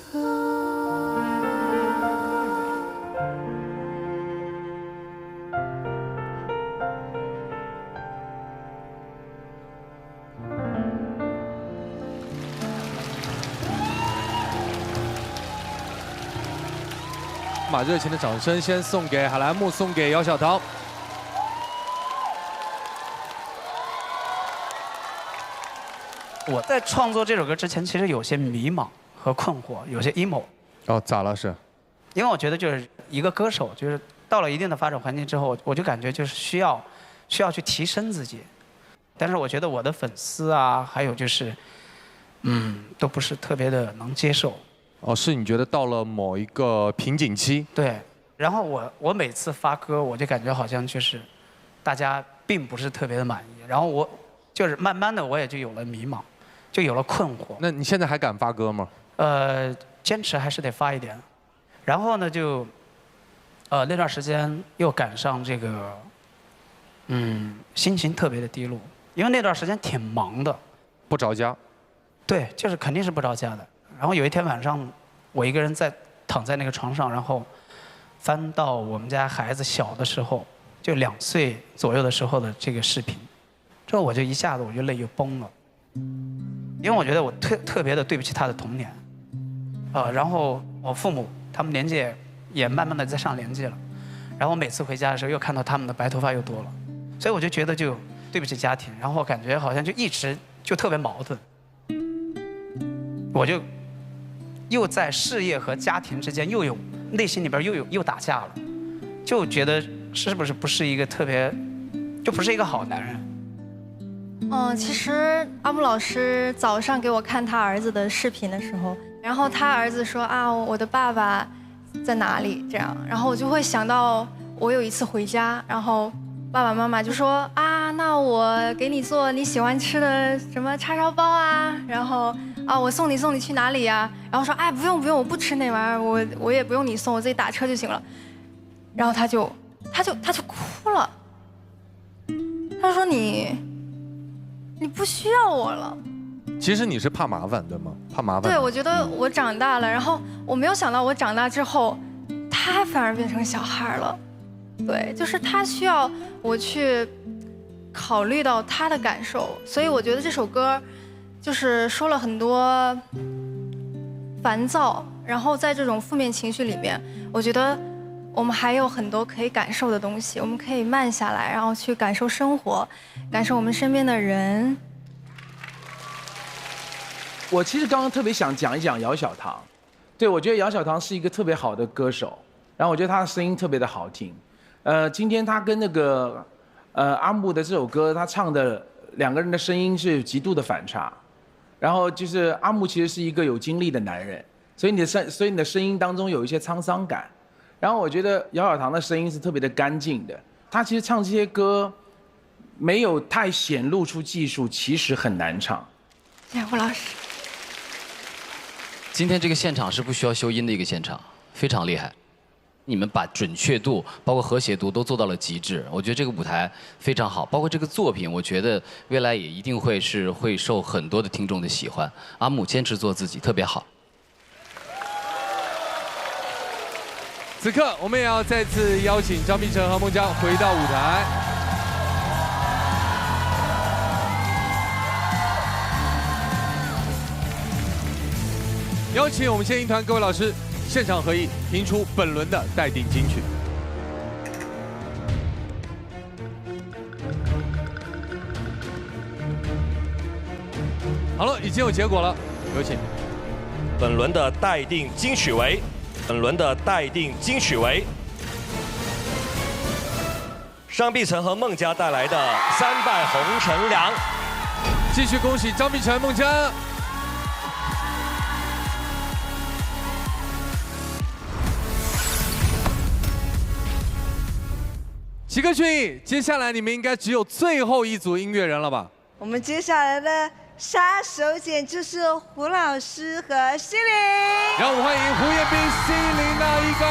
把热情的掌声先送给海兰木，送给姚小桃。我在创作这首歌之前，其实有些迷茫和困惑，有些 emo。哦，咋了是？因为我觉得就是一个歌手，就是到了一定的发展环境之后，我就感觉就是需要去提升自己。但是我觉得我的粉丝啊，还有就是，都不是特别的能接受。哦，是你觉得到了某一个瓶颈期？对。然后我每次发歌，我就感觉好像就是大家并不是特别的满意。然后我就是慢慢的我也就有了迷茫，就有了困惑。那你现在还敢发歌吗？坚持还是得发一点。然后呢，就那段时间又赶上这个，心情特别的低落，因为那段时间挺忙的。不着家。对，就是肯定是不着家的。然后有一天晚上，我一个人躺在那个床上，然后翻到我们家孩子小的时候，就2岁左右的时候的这个视频，之后我就一下子我就泪就崩了，因为我觉得我特别的对不起他的童年，然后我父母他们年纪也慢慢的在上年纪了，然后我每次回家的时候又看到他们的白头发又多了，所以我就觉得就对不起家庭，然后感觉好像就一直就特别矛盾，我就又在事业和家庭之间又有内心里边又打架了，就觉得是不是一个特别，就不是一个好男人。其实阿木老师早上给我看他儿子的视频的时候，然后他儿子说啊，我的爸爸在哪里？这样，然后我就会想到我有一次回家，然后爸爸妈妈就说啊，那我给你做你喜欢吃的什么叉烧包啊，然后啊我送你去哪里呀？然后说哎不用，我不吃那玩意儿，我也不用你送，我自己打车就行了。然后他就哭了，他说你不需要我了。其实你是怕麻烦对吗？怕麻烦。对，我觉得我长大了，然后我没有想到我长大之后，他反而变成小孩了。对，就是他需要我去考虑到他的感受，所以我觉得这首歌就是说了很多烦躁，然后在这种负面情绪里面，我觉得我们还有很多可以感受的东西，我们可以慢下来，然后去感受生活，感受我们身边的人。我其实刚刚特别想讲一讲姚小棠，对，我觉得姚小棠是一个特别好的歌手，然后我觉得她的声音特别的好听。今天她跟那个阿木的这首歌，她唱的两个人的声音是极度的反差。然后就是阿木其实是一个有经历的男人，所以你的声音当中有一些沧桑感。然后我觉得姚小棠的声音是特别的干净的，她其实唱这些歌没有太显露出技术，其实很难唱。谢谢胡老师。今天这个现场是不需要修音的一个现场，非常厉害。你们把准确度、包括和谐度都做到了极致，我觉得这个舞台非常好。包括这个作品，我觉得未来也一定会受很多的听众的喜欢。阿木坚持做自己，特别好。此刻，我们也要再次邀请张碧晨和孟佳回到舞台。邀请我们献音团各位老师现场合一，评出本轮的待定金曲。好了，已经有结果了，有请。本轮的待定金曲为，张碧晨和孟佳带来的《三拜红尘凉》。继续恭喜张碧晨、孟佳。齐哥、俊逸，接下来你们应该只有最后一组音乐人了吧？我们接下来的杀手锏就是胡老师和西林。让我们欢迎胡彦斌、西林那一高。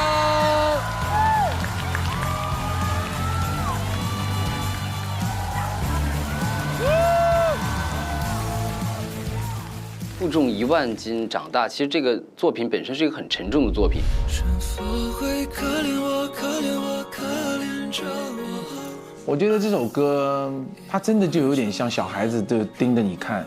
负重1万斤长大，其实这个作品本身是一个很沉重的作品。我觉得这首歌，它真的就有点像小孩子，就盯着你看，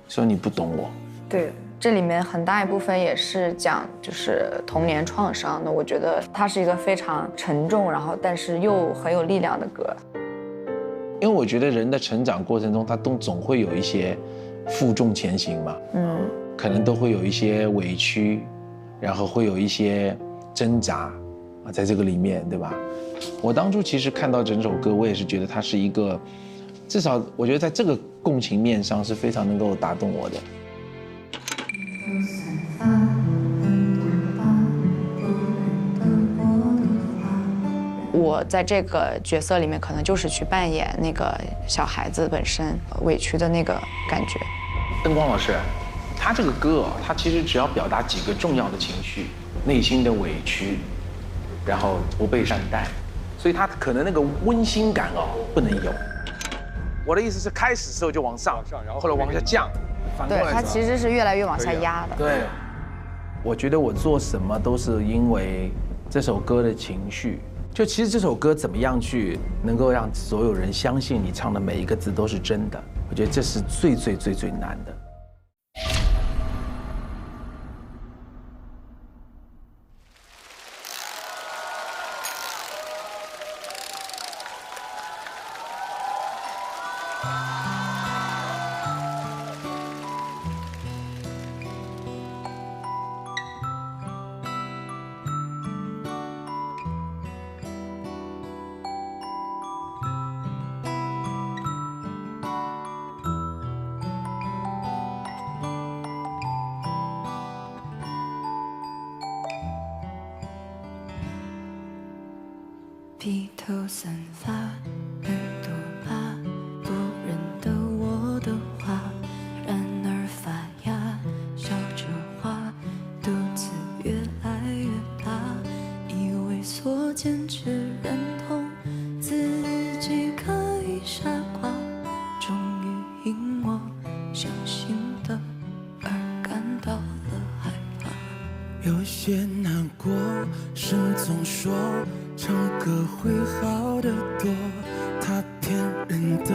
说你不懂我。对，这里面很大一部分也是讲就是童年创伤的。我觉得它是一个非常沉重，然后但是又很有力量的歌。因为我觉得人的成长过程中，他总会有一些负重前行嘛，可能都会有一些委屈，然后会有一些挣扎啊，在这个里面，对吧？我当初其实看到整首歌，我也是觉得它是一个，至少我觉得在这个共情面上是非常能够打动我的。我在这个角色里面，可能就是去扮演那个小孩子本身委屈的那个感觉。灯光老师，他这个歌他其实只要表达几个重要的情绪，内心的委屈，然后不被善待，所以他可能那个温馨感不能有。我的意思是，开始时候就往上，然后后来往下降，反过来。对，他其实是越来越往下压的。对，我觉得我做什么都是因为这首歌的情绪。就其实这首歌怎么样去能够让所有人相信你唱的每一个字都是真的，我觉得这是最难的。披头散发，耳朵怕不认得我的话，然而发芽，笑着花，肚子越来越大，以为所见只认同自己可以傻瓜，终于因我相信的而感到了害怕。有些难过，声总说唱歌会好得多，他骗人的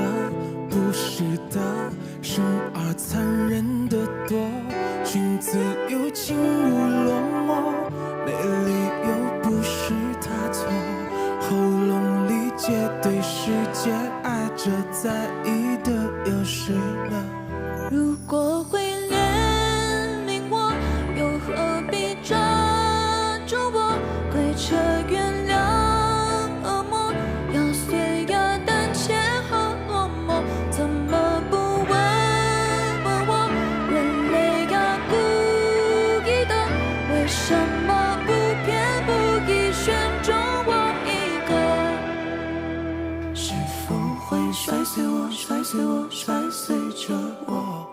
摔碎我，摔碎我，摔碎着我。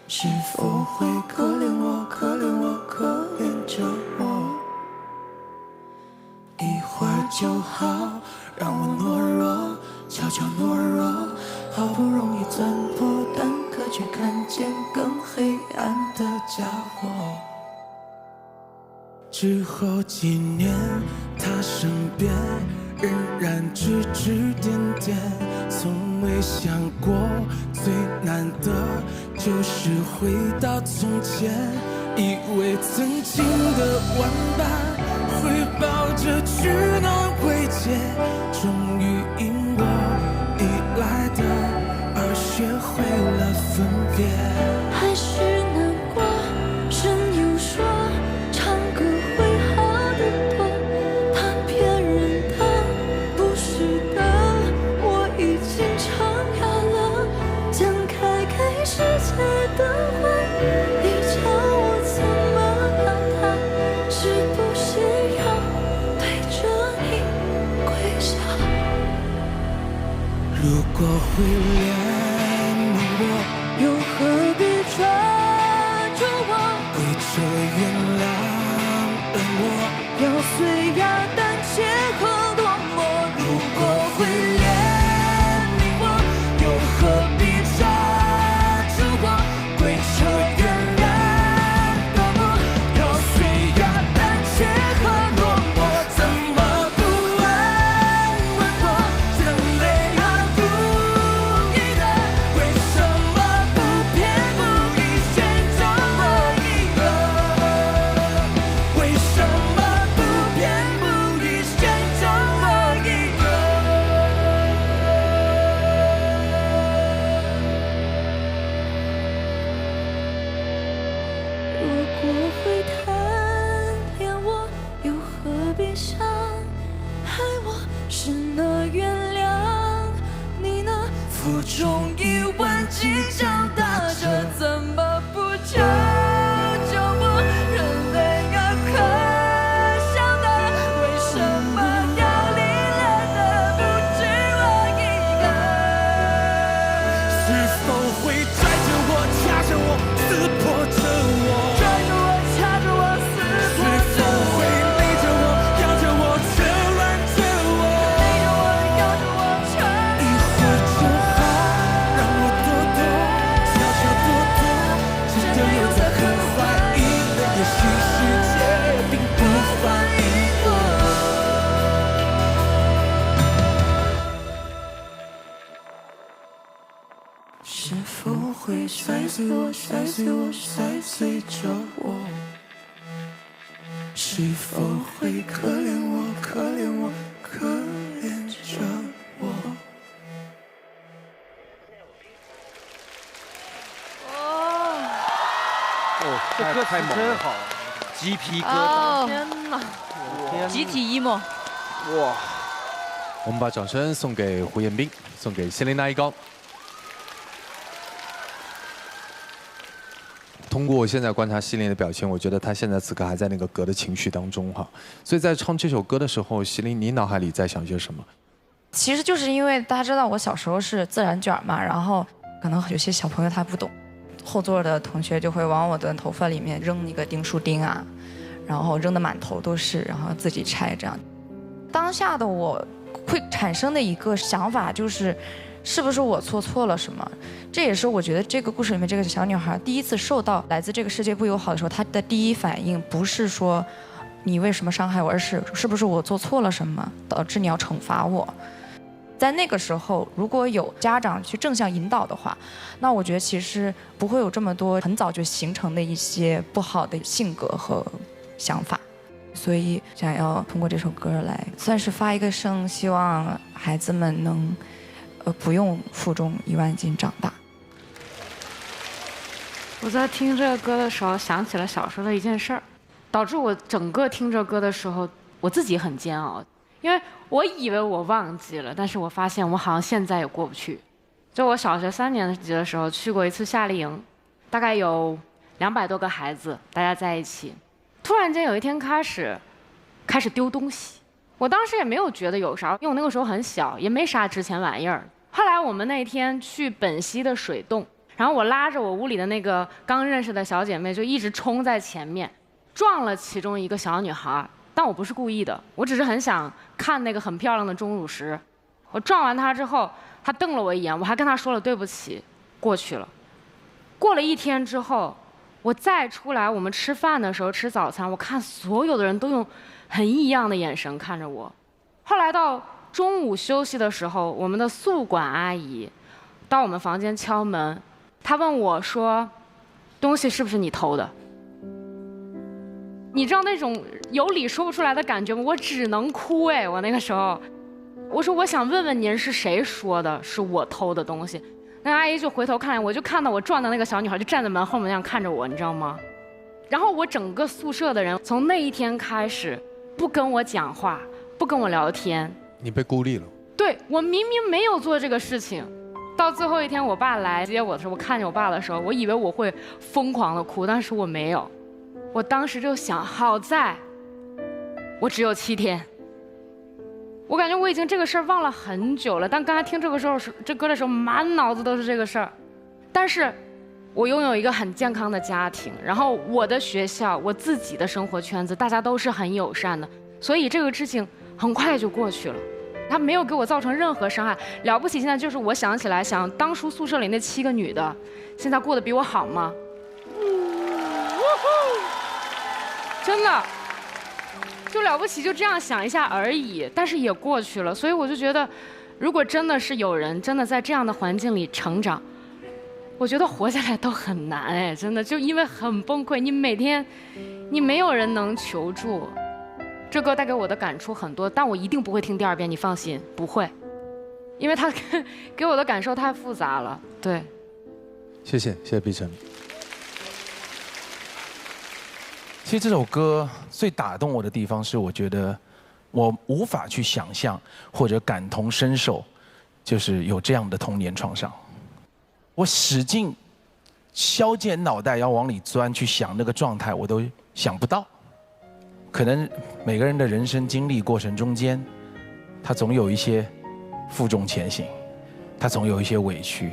是否会可怜我，可怜我，可怜着我？一会儿就好，让我懦弱，悄悄懦弱。好不容易钻破蛋壳，却看见更黑暗的家伙。之后几年，他身边仍然指指点点，从未想过最难的就是回到从前，以为曾经的玩伴会抱着取暖慰藉，终于因我依赖的而学会了分别。还是难过，神又说唱歌会好得多，他骗人的不是的，我已经长哑了，将开开世界的花，你叫我怎么让它是不是要对着你跪下？如果会怜悯我，又何必抓住我？跪着原谅了我，要碎呀胆怯和落寞。如果会怜悯我，又何必抓住我？跪着原谅了我，要碎呀胆怯和落寞。怎么不问问我，人类而不易的，为什么不偏不倚，选中了一个？为什么不偏不倚，选中了一个？如果会贪恋我，又何必伤害我？是那原谅你呢？负重1万斤长大着，怎么不救救我？人类啊，可笑的，为什么要离了的不止我一个？是否会拽着我，掐着我，撕破着我？拽着我，掐着我，撕破是否会勒着我，咬着我，扯乱着我？勒着我，咬着我，扯一会儿就好，让我躲躲，悄悄躲躲，真的有在很怀疑，也许世界并不欢迎我。是否会摔碎我，摔碎我，摔碎着我？是否会可怜我，可怜我，可怜着我？哦，这歌词太猛了，真好，鸡皮疙哦瘩。天哪！集体 emo。哇！我们把掌声送给胡彦斌，送给谢琳娜一高。通过我现在观察希林的表情，我觉得他现在此刻还在那个歌的情绪当中哈。所以在唱这首歌的时候，希林，你脑海里在想些什么？其实就是因为大家知道我小时候是自然卷嘛，然后可能有些小朋友他不懂，后座的同学就会往我的头发里面扔一个钉书钉啊，然后扔得满头都是，然后自己拆这样。当下的我会产生的一个想法就是，是不是我做错了什么？这也是我觉得这个故事里面这个小女孩第一次受到来自这个世界不友好的时候，她的第一反应不是说你为什么伤害我，而是是不是我做错了什么，导致你要惩罚我。在那个时候，如果有家长去正向引导的话，那我觉得其实不会有这么多很早就形成的一些不好的性格和想法。所以想要通过这首歌来，算是发一个声，希望孩子们能，不用负重1万斤长大。我在听这个歌的时候，想起了小时候的一件事儿，导致我整个听这歌的时候，我自己很煎熬，因为我以为我忘记了，但是我发现我好像现在也过不去。就我小学3年级的时候去过一次夏令营，大概有200多个孩子，大家在一起。突然间有一天开始丢东西，我当时也没有觉得有啥，因为我那个时候很小，也没啥值钱玩意儿。后来我们那天去本溪的水洞，然后我拉着我屋里的那个刚认识的小姐妹，就一直冲在前面，撞了其中一个小女孩。但我不是故意的，我只是很想看那个很漂亮的钟乳石。我撞完她之后，她瞪了我一眼，我还跟她说了对不起，过去了。过了1天之后，我再出来，我们吃饭的时候吃早餐，我看所有的人都用很异样的眼神看着我。后来到中午休息的时候，我们的宿管阿姨到我们房间敲门，她问我说：“东西是不是你偷的？”你知道那种有理说不出来的感觉吗？我只能哭哎！我那个时候，我说我想问问您是谁说的是我偷的东西。那阿姨就回头看，我就看到我撞的那个小女孩就站在门后面那样看着我，你知道吗？然后我整个宿舍的人从那一天开始不跟我讲话，不跟我聊天。你被孤立了。对，我明明没有做这个事情。到最后一天我爸来接我的时候，我看见我爸的时候，我以为我会疯狂的哭，但是我没有。我当时就想，好在我只有7天。我感觉我已经这个事儿忘了很久了，但刚才听这歌的时候，满脑子都是这个事儿。但是我拥有一个很健康的家庭，然后我的学校，我自己的生活圈子，大家都是很友善的，所以这个事情很快就过去了。他没有给我造成任何伤害。了不起，现在就是我想起来，想当初宿舍里那7个女的，现在过得比我好吗？真的，就了不起，就这样想一下而已，但是也过去了。所以我就觉得，如果真的是有人真的在这样的环境里成长，我觉得活下来都很难哎，真的，就因为很崩溃，你每天，你没有人能求助。这歌带给我的感触很多，但我一定不会听第2遍，你放心，不会，因为它给我的感受太复杂了。对，谢谢碧晨。其实这首歌最打动我的地方是，我觉得我无法去想象或者感同身受，就是有这样的童年创伤。我使劲削尖脑袋要往里钻去想那个状态，我都想不到。可能每个人的人生经历过程中间，他总有一些负重前行，他总有一些委屈。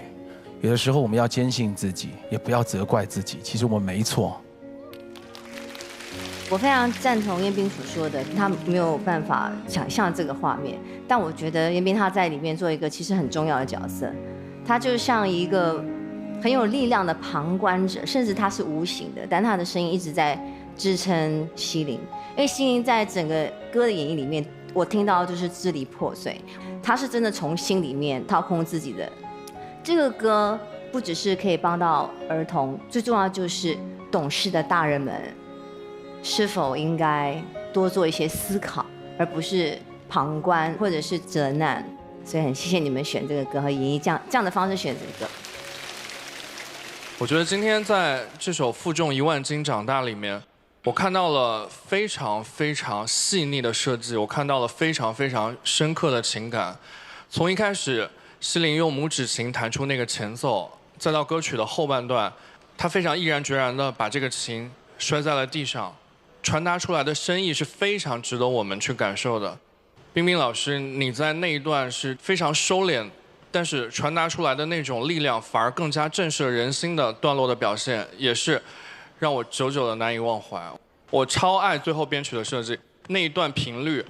有的时候我们要坚信自己，也不要责怪自己，其实我们没错。我非常赞同彦彬所说的，他没有办法想象这个画面，但我觉得彦彬他在里面做一个其实很重要的角色，他就像一个很有力量的旁观者，甚至他是无形的，但他的声音一直在支撑希伶，因为希伶在整个歌的演绎里面，我听到就是支离破碎，他是真的从心里面掏空自己的。这个歌不只是可以帮到儿童，最重要就是懂事的大人们是否应该多做一些思考，而不是旁观或者是责难。所以很谢谢你们选这个歌和演绎这样的方式选这个歌。我觉得今天在这首《负重1万斤长大》里面，我看到了非常非常细腻的设计，我看到了非常非常深刻的情感。从一开始，希伶用拇指琴弹出那个前奏，再到歌曲的后半段，她非常毅然决然地把这个琴摔在了地上，传达出来的深意是非常值得我们去感受的。彬彬老师，你在那一段是非常收敛，但是传达出来的那种力量反而更加震慑人心的段落的表现，也是让我久久的难以忘怀。我超爱最后编曲的设计，那一段频率，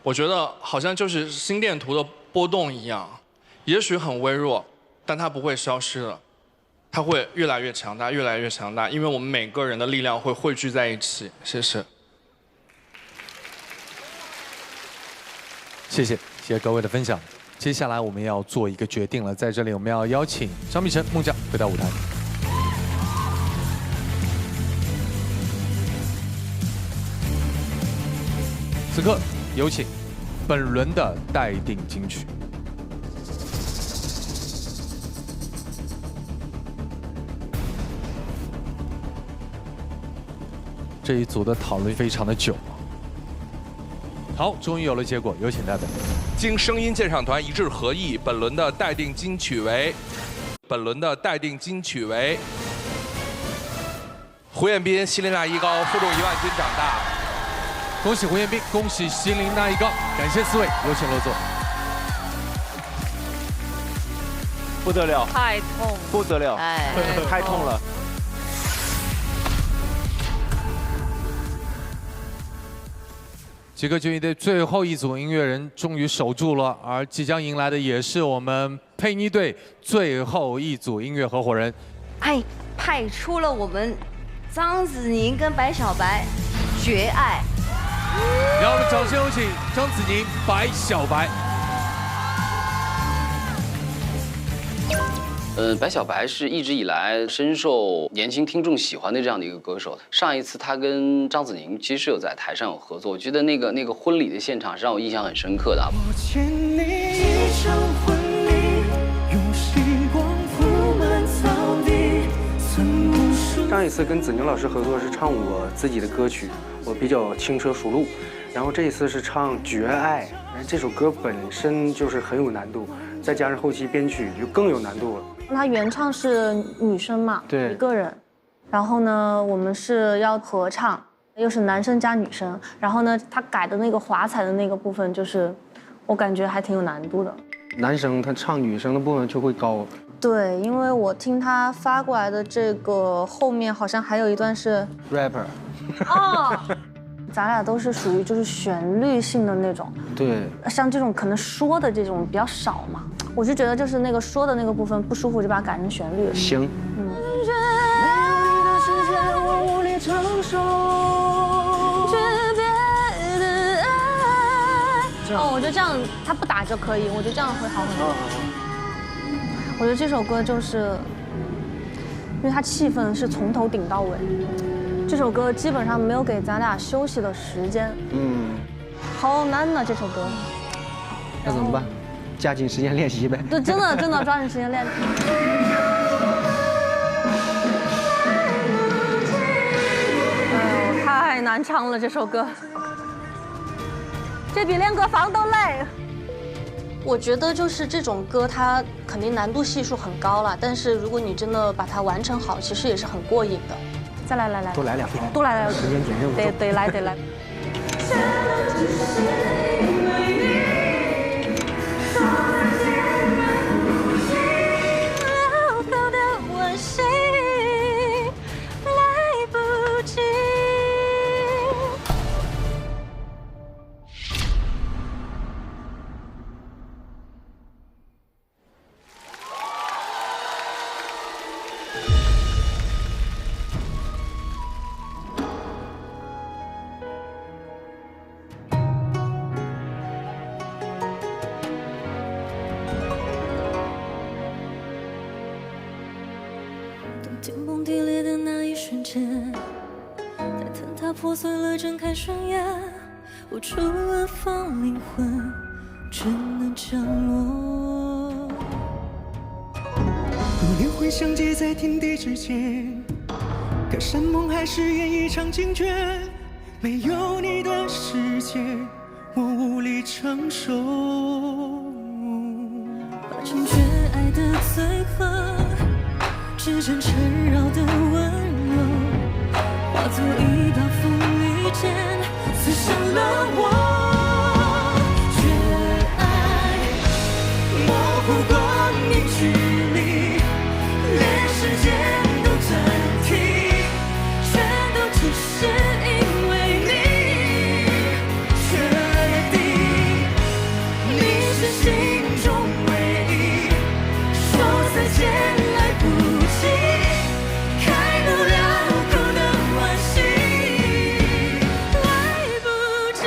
我觉得好像就是心电图的波动一样，也许很微弱，但它不会消失的，它会越来越强大，越来越强大，因为我们每个人的力量会汇聚在一起。谢谢。谢谢各位的分享。接下来我们要做一个决定了，在这里我们要邀请张碧晨、孟佳回到舞台。此刻有请本轮的待定金曲。这一组的讨论非常的久。好，终于有了结果，有请代表。经声音鉴赏团一致合议，本轮的待定金曲为胡彦斌、希伶娜依高负重1万斤长大。恭喜胡彦斌，恭喜心灵那一高，感谢4位，有请落座。不得了，太痛，不得了，哎，太痛了。吉克隽逸队最后一组音乐人终于守住了，而即将迎来的也是我们佩妮队最后一组音乐合伙人。派出了我们张子宁跟白小白，绝爱。让我们掌声有请张子宁、白小白。白小白是一直以来深受年轻听众喜欢的这样的一个歌手。上一次他跟张子宁其实是有在台上有合作，我觉得那个婚礼的现场是让我印象很深刻的。我牵你一场婚礼，用星光铺满草地，曾无数。上一次跟子宁老师合作是唱我自己的歌曲，我比较轻车熟路，然后这一次是唱《绝爱》，这首歌本身就是很有难度，再加上后期编曲就更有难度了。他原唱是女生嘛，对，一个人，然后呢，我们是要合唱，又是男生加女生，然后呢，他改的那个华彩的那个部分，就是我感觉还挺有难度的。男生他唱女生的部分就会高。对，因为我听他发过来的这个后面好像还有一段是 rapper。哦。咱俩都是属于就是旋律性的那种，对，像这种可能说的这种比较少嘛，我就觉得就是那个说的那个部分不舒服，就把它改成旋律。行。哦，我觉得这样他不打就可以，我觉得这样会好很多。我觉得这首歌就是，因为它气氛是从头顶到尾。这首歌基本上没有给咱俩休息的时间，好难呐这首歌。那怎么办？加紧时间练习呗。对，真的抓紧时间练。哎呦，太难唱了这首歌，这比练歌房都累。我觉得就是这种歌，它肯定难度系数很高了，但是如果你真的把它完成好，其实也是很过瘾的。再来，多来2遍，多来时间紧任务重，得来。天崩地裂的那一瞬间，在坍塌破碎了睁开双眼，我除了放灵魂，只能降落。如灵魂相接在天地之间，可山盟还是演一场惊觉。没有你的世界，我无力承受。化成绝爱的最后。指针缠绕的温柔，化作一把锋利剑，刺伤了我。绝爱，模糊光影距离，连时间都暂停，全都只是因为你。确定你是心中唯一，说再见。开不了口的惋惜，来不及。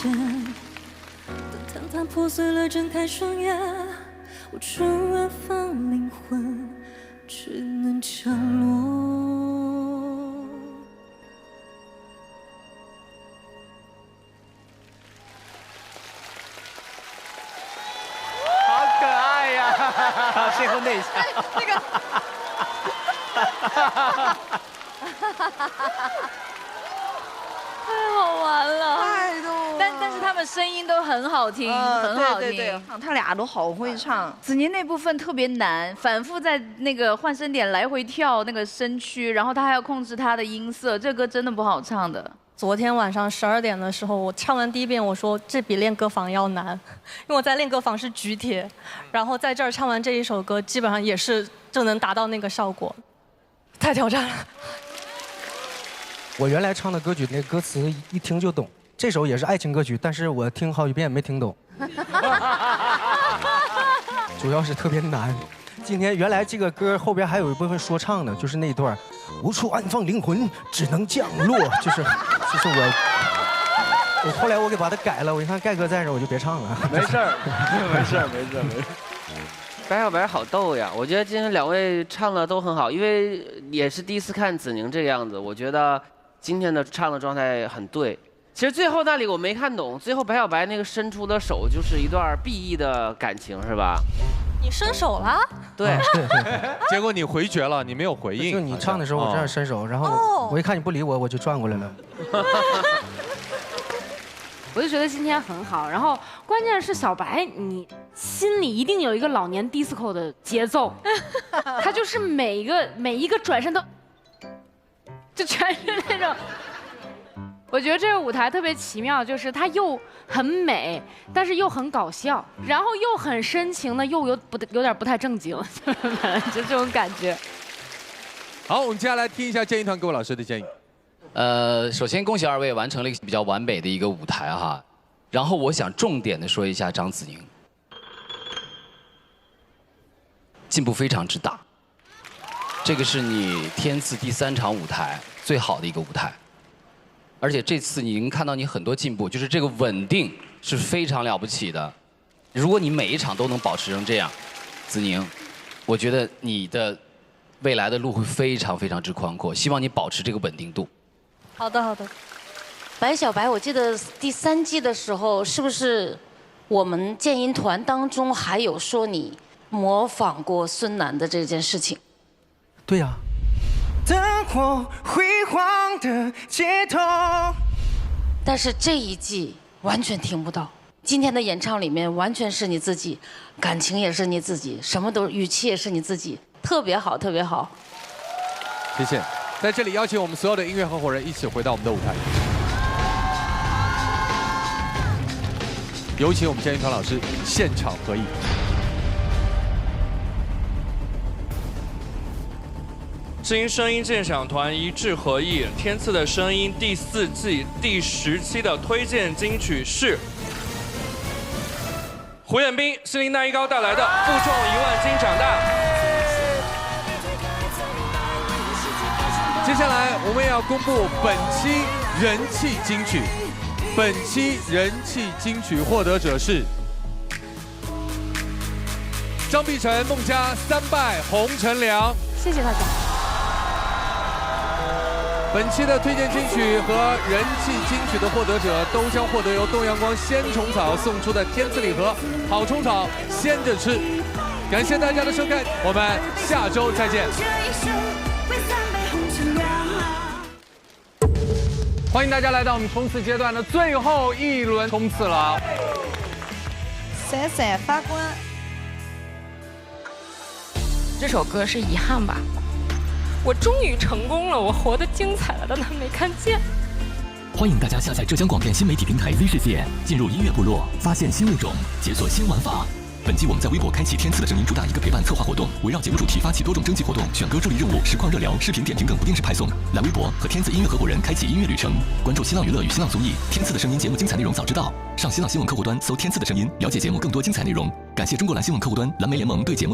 间，当坍塌破碎了，睁开双眼，无处安放灵魂，只能降落。好可爱呀！最后那一下，那个。太好玩了，太逗了。但是他们声音都很好听，很好听。对，他俩都好会唱。子宁那部分特别难，反复在那个换声点来回跳那个身躯，然后他还要控制他的音色，这歌真的不好唱的。昨天晚上12点的时候，我唱完第一遍，我说这比练歌房要难，因为我在练歌房是举铁，然后在这儿唱完这一首歌，基本上也是就能达到那个效果，太挑战了。我原来唱的歌曲，那歌词一听就懂。这首也是爱情歌曲，但是我听好几遍没听懂，主要是特别难。今天原来这个歌后边还有一部分说唱的，就是那一段无处安放灵魂，只能降落，就是我后来我给把它改了，我一看盖哥在这，我就别唱了。没事儿，没事儿，没事儿，没事。白小白好逗呀！我觉得今天2位唱的都很好，因为也是第一次看子宁这个样子，我觉得今天的唱的状态很对。其实最后那里我没看懂，最后白小白那个伸出的手就是一段 B 意的感情，是吧？你伸手了？对。结果你回绝了，你没有回应。就你唱的时候我这样伸手，然后我一看你不理我，我就转过来了。我就觉得今天很好，然后关键是小白，你心里一定有一个老年 disco 的节奏，他就是每一个转身都，就全是那种。我觉得这个舞台特别奇妙，就是它又很美，但是又很搞笑，然后又很深情的，又有点不太正经，就这种感觉。好，我们接下来听一下建议团各位老师的建议。首先恭喜2位完成了一个比较完美的一个舞台哈，然后我想重点的说一下张子宁，进步非常之大，这个是你天赐第3场舞台最好的一个舞台。而且这次你能看到你很多进步，就是这个稳定是非常了不起的。如果你每一场都能保持成这样，子宁，我觉得你的未来的路会非常非常之宽阔。希望你保持这个稳定度。好的，好的。白小白，我记得第3季的时候，是不是我们建音团当中还有说你模仿过孙楠的这件事情？对呀。灯火辉煌的街头，但是这一季完全听不到。今天的演唱里面完全是你自己，感情也是你自己，什么都语气也是你自己，特别好，特别好。谢谢。在这里邀请我们所有的音乐合伙人一起回到我们的舞台，有请我们建议团老师现场合影。新声音鉴赏团一致合意，天赐的声音第4季第10期的推荐金曲是胡彦斌、心灵那一高带来的《负重1万斤长大》。接下来我们也要公布本期人气金曲，本期人气金曲获得者是张碧晨、孟佳3败洪承良。谢谢大家。本期的推荐金曲和人气金曲的获得者都将获得由东阳光鲜虫草送出的天赐礼盒，好虫草鲜着吃。感谢大家的收看，我们下周再见。欢迎大家来到我们冲刺阶段的最后一轮冲刺了。闪闪发光。这首歌是遗憾吧？我终于成功了，我活得精彩了，但他没看见。欢迎大家下载浙江广电新媒体平台 Z 世界，进入音乐部落，发现新物种，解锁新玩法。本季我们在微博开启天赐的声音主打一个陪伴策划活动，围绕节目主题发起多种征集活动，选歌助力任务、实况热聊、视频点评等不定时派送。来微博和天赐音乐合伙人开启音乐旅程，关注新浪娱乐与新浪综艺天赐的声音节目精彩内容早知道。上新浪新闻客户端搜天赐的声音，了解节目更多精彩内容。感谢中国蓝新闻客户端蓝莓联盟对节目